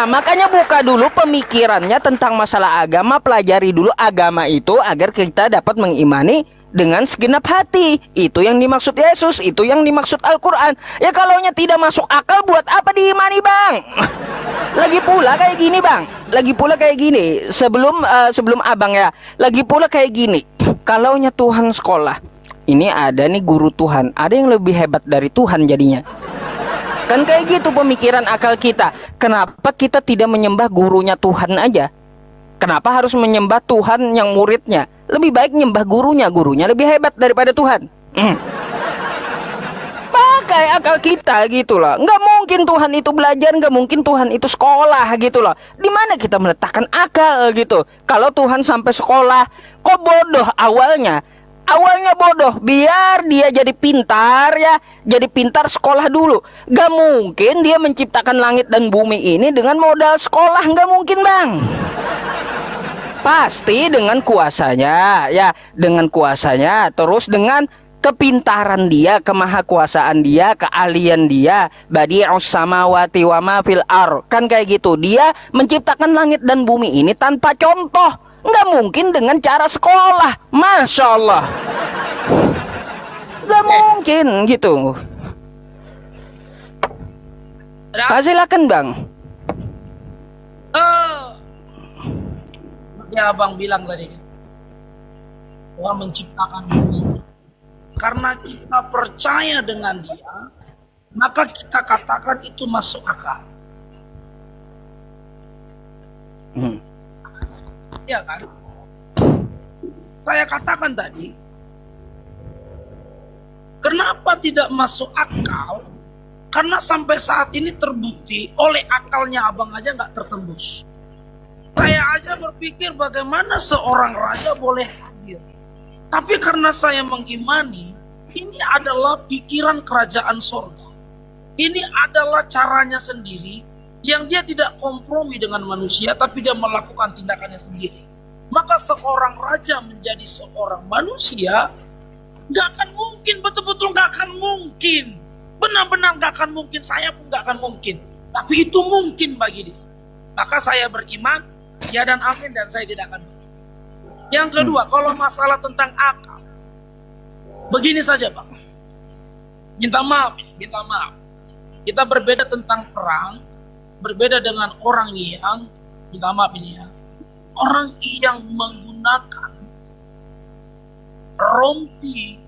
Makanya buka dulu pemikirannya tentang masalah agama, pelajari dulu agama itu agar kita dapat mengimani dengan segenap hati. Itu yang dimaksud Yesus, itu yang dimaksud Al-Quran. Ya kalaunya tidak masuk akal, buat apa diimani bang? Lagi pula kayak gini bang, lagi pula kayak gini. Sebelum abang ya, lagi pula kayak gini. Kalaunya Tuhan sekolah, ini ada nih guru Tuhan, ada yang lebih hebat dari Tuhan jadinya. Kan kayak gitu pemikiran akal kita. Kenapa kita tidak menyembah gurunya Tuhan aja? Kenapa harus menyembah Tuhan yang muridnya? Lebih baik nyembah gurunya, gurunya lebih hebat daripada Tuhan. Pakai akal kita gitu loh. Nggak mungkin Tuhan itu belajar, nggak mungkin Tuhan itu sekolah gitu loh. Di mana kita meletakkan akal gitu? Kalau Tuhan sampai sekolah, kok bodoh awalnya? Awalnya bodoh, biar dia jadi pintar ya. Jadi pintar sekolah dulu. Gak mungkin dia menciptakan langit dan bumi ini dengan modal sekolah. Gak mungkin bang. Pasti dengan kuasanya ya. Dengan kuasanya. Terus dengan kepintaran dia, kemahakuasaan dia, keahlian dia. Badi'us samawati wa ma fil ar. Kan kayak gitu. Dia menciptakan langit dan bumi ini tanpa contoh. Nggak mungkin dengan cara sekolah. Masya Allah. Nggak mungkin gitu. Silakan bang. Ya abang bilang tadi, Tuhan menciptakan bumi. Karena kita percaya dengan dia, maka kita katakan itu masuk akal. Ya kan? Saya katakan tadi, kenapa tidak masuk akal? Karena sampai saat ini terbukti oleh akalnya abang aja nggak tertembus. Saya aja berpikir bagaimana seorang raja boleh hadir. Tapi karena saya mengimani, ini adalah pikiran kerajaan sorga. Ini adalah caranya sendiri, yang dia tidak kompromi dengan manusia, tapi dia melakukan tindakannya sendiri. Maka seorang raja menjadi seorang manusia, gak akan mungkin, betul-betul gak akan mungkin Benar-benar gak akan mungkin, saya pun gak akan mungkin. Tapi itu mungkin bagi dia. Maka saya beriman, ya dan amin, dan saya tidak akan. Yang kedua, kalau masalah tentang akal, begini saja Bang. Minta maaf. Kita berbeda tentang perang, berbeda dengan orang yang, minta maaf ini ya, orang yang menggunakan rompi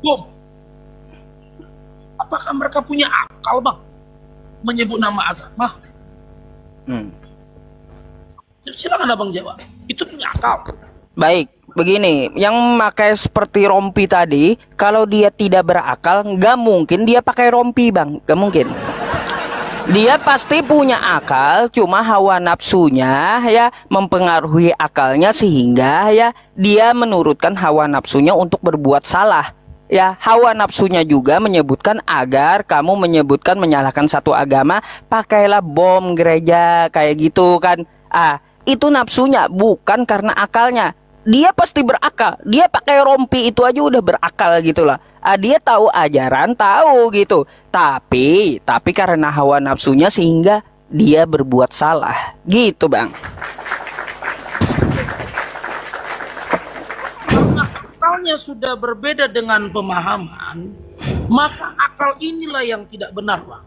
bom. Apakah mereka punya akal Bang? Menyebut nama agama? Silakan Abang jawab. Itu punya akal. Baik, begini, yang memakai seperti rompi tadi, kalau dia tidak berakal, nggak mungkin dia pakai rompi Bang, nggak mungkin. Dia pasti punya akal, cuma hawa nafsunya ya mempengaruhi akalnya sehingga ya dia menurutkan hawa nafsunya untuk berbuat salah. Ya, hawa nafsunya juga menyebutkan agar kamu menyalahkan satu agama, pakailah bom gereja kayak gitu kan. Itu nafsunya, bukan karena akalnya. Dia pasti berakal. Dia pakai rompi itu aja udah berakal gitu lah. Dia tahu ajaran, tahu gitu. Tapi karena hawa nafsunya sehingga dia berbuat salah. Gitu Bang. Karena akalnya sudah berbeda dengan pemahaman, maka akal inilah yang tidak benar Bang.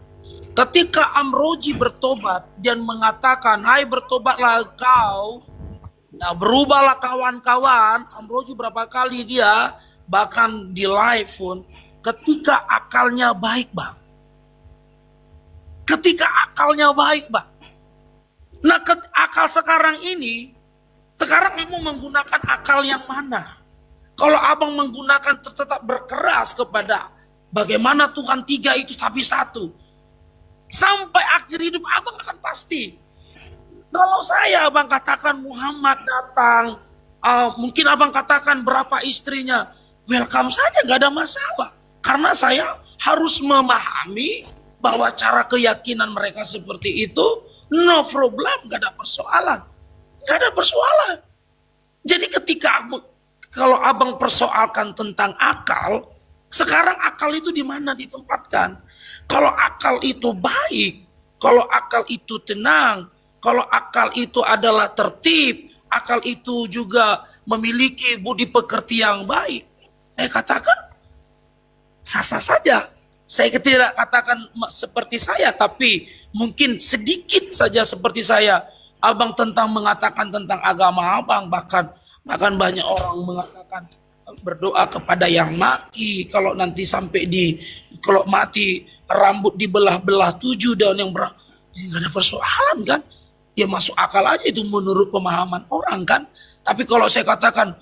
Ketika Amroji bertobat dan mengatakan, hai bertobatlah kau, nah berubahlah kawan-kawan. Amroji berapa kali dia bahkan di live pun, ketika akalnya baik Bang. Ketika akalnya baik Bang. Nah akal sekarang ini, sekarang kamu menggunakan akal yang mana? Kalau abang menggunakan tetap berkeras kepada bagaimana Tuhan tiga itu tapi satu, sampai akhir hidup abang akan pasti. Kalau saya abang katakan Muhammad datang, mungkin abang katakan berapa istrinya, welcome saja, nggak ada masalah. Karena saya harus memahami bahwa cara keyakinan mereka seperti itu, no problem, nggak ada persoalan. Nggak ada persoalan. Jadi ketika kalau abang persoalkan tentang akal, sekarang akal itu di mana ditempatkan? Kalau akal itu baik, kalau akal itu tenang, kalau akal itu adalah tertib, akal itu juga memiliki budi pekerti yang baik, saya katakan sah-sah saja. Saya tidak katakan seperti saya, tapi mungkin sedikit saja seperti saya. Abang tentang mengatakan tentang agama abang, bahkan banyak orang mengatakan berdoa kepada yang mati, kalau nanti sampai kalau mati rambut dibelah-belah 7 dan yang nggak ada persoalan kan? Ya masuk akal aja itu menurut pemahaman orang kan. Tapi kalau saya katakan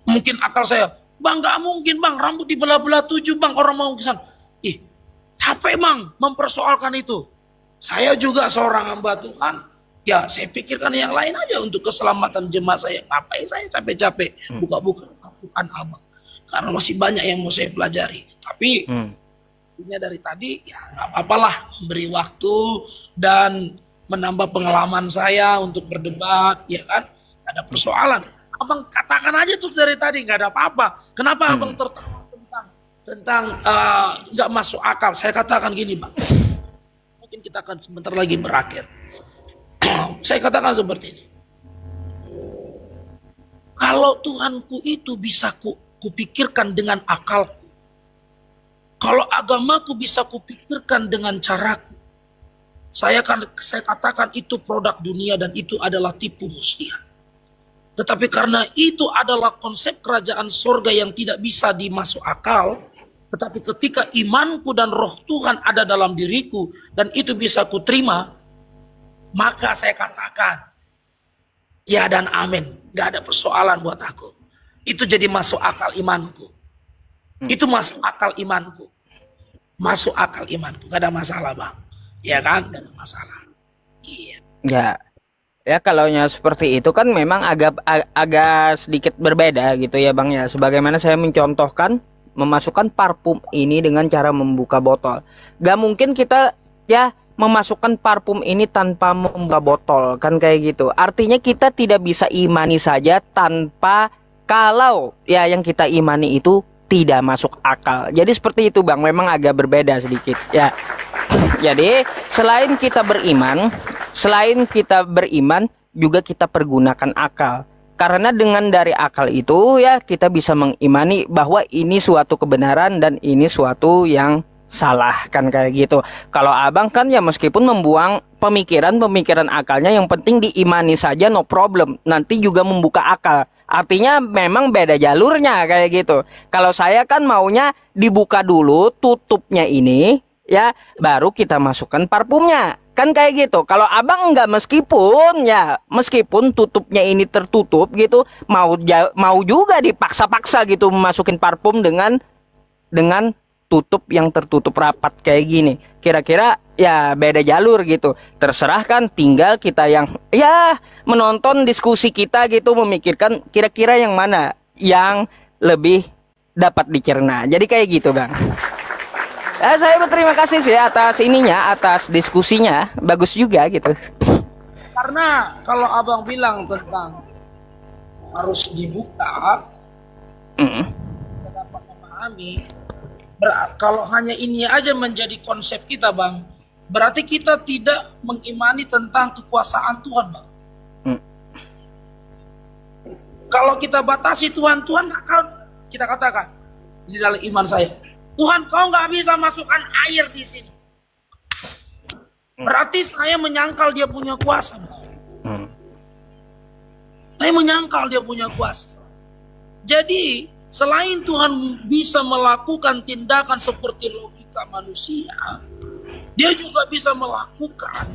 mungkin akal saya, bang nggak mungkin bang rambut dibelah-belah 7 bang, orang mau kesan. Capek bang mempersoalkan itu. Saya juga seorang hamba Tuhan. Ya saya pikirkan yang lain aja untuk keselamatan jemaat saya. Ngapain saya capek-capek buka-buka Al-Quran abang. Karena masih banyak yang mau saya pelajari. Tapi dari tadi ya nggak apa-apalah, memberi waktu dan menambah pengalaman saya untuk berdebat, ya kan? Gak ada persoalan. Abang katakan aja terus dari tadi, nggak ada apa-apa. Kenapa abang tertawa tentang nggak masuk akal? Saya katakan gini bang, mungkin kita akan sebentar lagi berakhir. Saya katakan seperti ini. Kalau Tuhanku itu bisa kupikirkan dengan akalku, kalau agamaku bisa kupikirkan dengan caraku, saya katakan itu produk dunia dan itu adalah tipu muslihat. Tetapi karena itu adalah konsep kerajaan surga yang tidak bisa dimasuk akal, tetapi ketika imanku dan roh Tuhan ada dalam diriku dan itu bisa kuterima, maka saya katakan ya dan amin, gak ada persoalan buat aku. Itu jadi masuk akal imanku. Itu masuk akal imanku. Masuk akal imanku, gak ada masalah bang. Ya kan, gak ada masalah. Iya. Ya kalaunya seperti itu kan memang agak sedikit berbeda gitu ya bang ya. Sebagaimana saya mencontohkan memasukkan parfum ini dengan cara membuka botol. Gak mungkin kita ya memasukkan parfum ini tanpa membuka botol kan kayak gitu. Artinya kita tidak bisa imani saja tanpa, kalau ya yang kita imani itu tidak masuk akal. Jadi seperti itu Bang, memang agak berbeda sedikit ya. Jadi selain kita beriman juga kita pergunakan akal. Karena dengan dari akal itu ya kita bisa mengimani bahwa ini suatu kebenaran dan ini suatu yang salah, kan kayak gitu. Kalau abang kan ya meskipun membuang pemikiran akalnya, yang penting diimani saja, no problem. Nanti juga membuka akal. Artinya memang beda jalurnya kayak gitu. Kalau saya kan maunya dibuka dulu tutupnya ini ya, baru kita masukkan parfumnya. Kan kayak gitu. Kalau abang enggak, meskipun tutupnya ini tertutup gitu, mau juga dipaksa-paksa gitu masukin parfum dengan tutup yang tertutup rapat kayak gini. Kira-kira ya beda jalur gitu. Terserah kan, tinggal kita yang ya menonton diskusi kita gitu, memikirkan kira-kira yang mana yang lebih dapat dicerna. Jadi kayak gitu Bang. Saya berterima kasih sih atas atas diskusinya. Bagus juga gitu. Karena kalau abang bilang tentang harus dibuka, kita dapat memahami. Kalau hanya ini aja menjadi konsep kita Bang, berarti kita tidak mengimani tentang kekuasaan Tuhan Bang. Kalau kita batasi Tuhan akan kita katakan di dalam iman saya, Tuhan kau nggak bisa masukkan air di sini. Berarti saya menyangkal dia punya kuasa Bang. Saya menyangkal dia punya kuasa. Jadi selain Tuhan bisa melakukan tindakan seperti logika manusia, dia juga bisa melakukan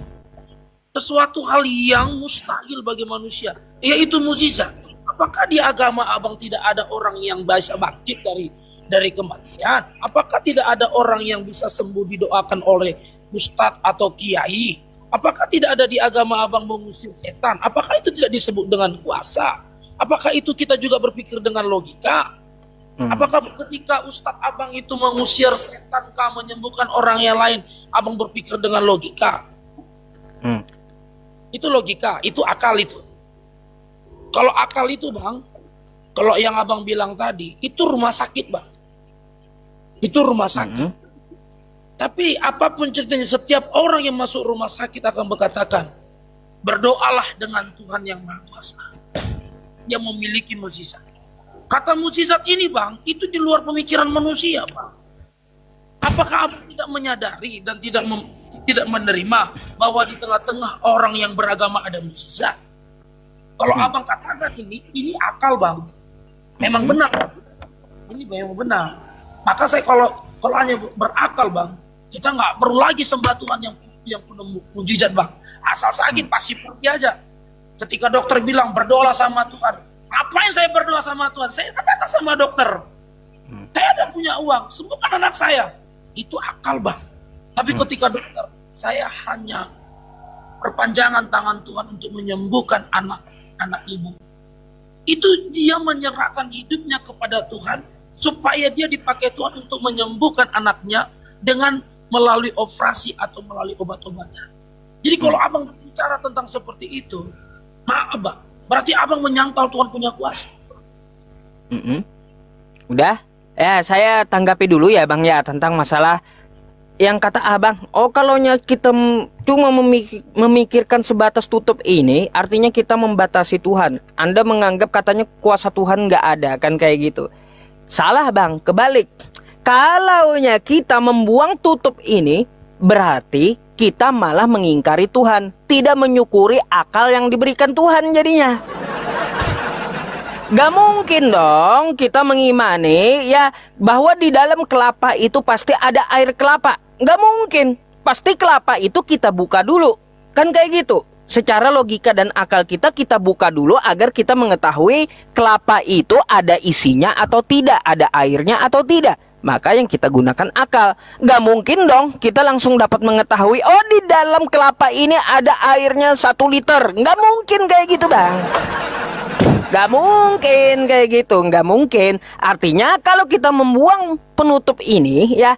sesuatu hal yang mustahil bagi manusia, yaitu mukjizat. Apakah di agama abang tidak ada orang yang bisa bangkit dari kematian? Apakah tidak ada orang yang bisa sembuh didoakan oleh ustadz atau kiai? Apakah tidak ada di agama abang mengusir setan? Apakah itu tidak disebut dengan kuasa? Apakah itu kita juga berpikir dengan logika? Apakah ketika ustadz abang itu mengusir setan, menyembuhkan orang yang lain, abang berpikir dengan logika? Itu logika, itu akal itu. Kalau akal itu Bang, kalau yang abang bilang tadi, itu rumah sakit Bang. Itu rumah sakit. Tapi apapun ceritanya, setiap orang yang masuk rumah sakit akan berkatakan, berdoalah dengan Tuhan yang Maha Kuasa, yang memiliki mukjizat. Kata mukjizat ini Bang, itu di luar pemikiran manusia Bang. Apakah abang tidak menyadari dan tidak menerima bahwa di tengah-tengah orang yang beragama ada mukjizat? Kalau abang katakan ini akal Bang, memang benar Bang. Ini memang benar. Maka saya kalau hanya berakal Bang, kita nggak perlu lagi sembah Tuhan yang penuh mukjizat Bang. Asal sakit pasti pergi aja. Ketika dokter bilang berdoa sama Tuhan, ngapain saya berdoa sama Tuhan? Saya kan datang sama dokter. Saya ada punya uang, sembuhkan anak saya. Itu akal Bang. Tapi ketika dokter, saya hanya perpanjangan tangan Tuhan untuk menyembuhkan anak ibu. Itu dia menyerahkan hidupnya kepada Tuhan, supaya dia dipakai Tuhan untuk menyembuhkan anaknya dengan melalui operasi atau melalui obat-obatan. Jadi kalau abang bicara tentang seperti itu, maaf Bang, berarti abang menyangkal Tuhan punya kuasa. Udah, saya tanggapi dulu ya Bang ya tentang masalah yang kata abang. Oh, kalau kita cuma memikirkan sebatas tutup ini, artinya kita membatasi Tuhan. Anda menganggap katanya kuasa Tuhan nggak ada, kan kayak gitu. Salah Bang, kebalik. Kalaunya kita membuang tutup ini, berarti kita malah mengingkari Tuhan, tidak menyukuri akal yang diberikan Tuhan jadinya. Gak mungkin dong kita mengimani ya bahwa di dalam kelapa itu pasti ada air kelapa. Gak mungkin. Pasti kelapa itu kita buka dulu. Kan kayak gitu. Secara logika dan akal kita buka dulu agar kita mengetahui kelapa itu ada isinya atau tidak, ada airnya atau tidak. Maka yang kita gunakan akal. Gak mungkin dong kita langsung dapat mengetahui, oh di dalam kelapa ini ada airnya 1 liter. Gak mungkin kayak gitu Bang. Gak mungkin kayak gitu, gak mungkin. Artinya kalau kita membuang penutup ini ya,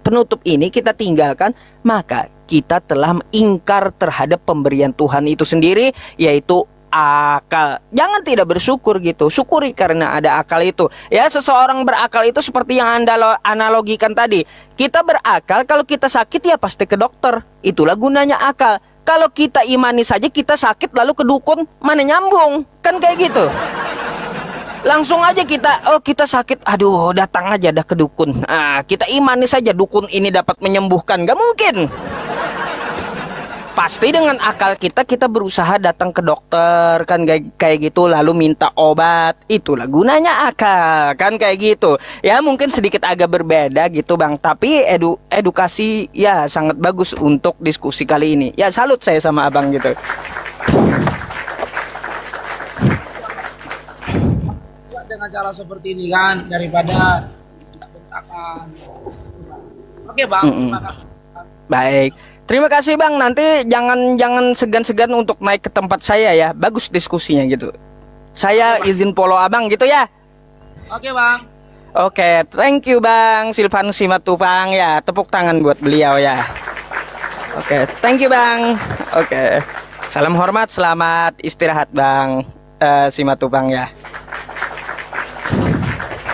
penutup ini kita tinggalkan, maka kita telah ingkar terhadap pemberian Tuhan itu sendiri, yaitu berakal. Jangan tidak bersyukur gitu. Syukuri karena ada akal itu. Ya, seseorang berakal itu seperti yang Anda analogikan tadi. Kita berakal, kalau kita sakit ya pasti ke dokter. Itulah gunanya akal. Kalau kita imani saja kita sakit lalu ke dukun, mana nyambung? Kan kayak gitu. Langsung aja kita sakit, aduh datang aja dah ke dukun. Kita imani saja dukun ini dapat menyembuhkan. Gak mungkin. Pasti dengan akal kita berusaha datang ke dokter kan kayak gitu, lalu minta obat. Itulah gunanya akal kan kayak gitu. Ya mungkin sedikit agak berbeda gitu Bang, tapi edukasi ya sangat bagus untuk diskusi kali ini. Ya salut saya sama Abang gitu. Dengan cara seperti ini kan, daripada bentakan. Oke Bang, terima kasih. Baik. Terima kasih Bang, nanti jangan segan-segan untuk naik ke tempat saya ya. Bagus diskusinya gitu. Saya izin follow Abang gitu ya. Oke Bang. Oke, thank you Bang Silvanus Simatupang ya. Tepuk tangan buat beliau ya. Oke, thank you Bang. Oke. Salam hormat, selamat istirahat Bang Simatupang ya.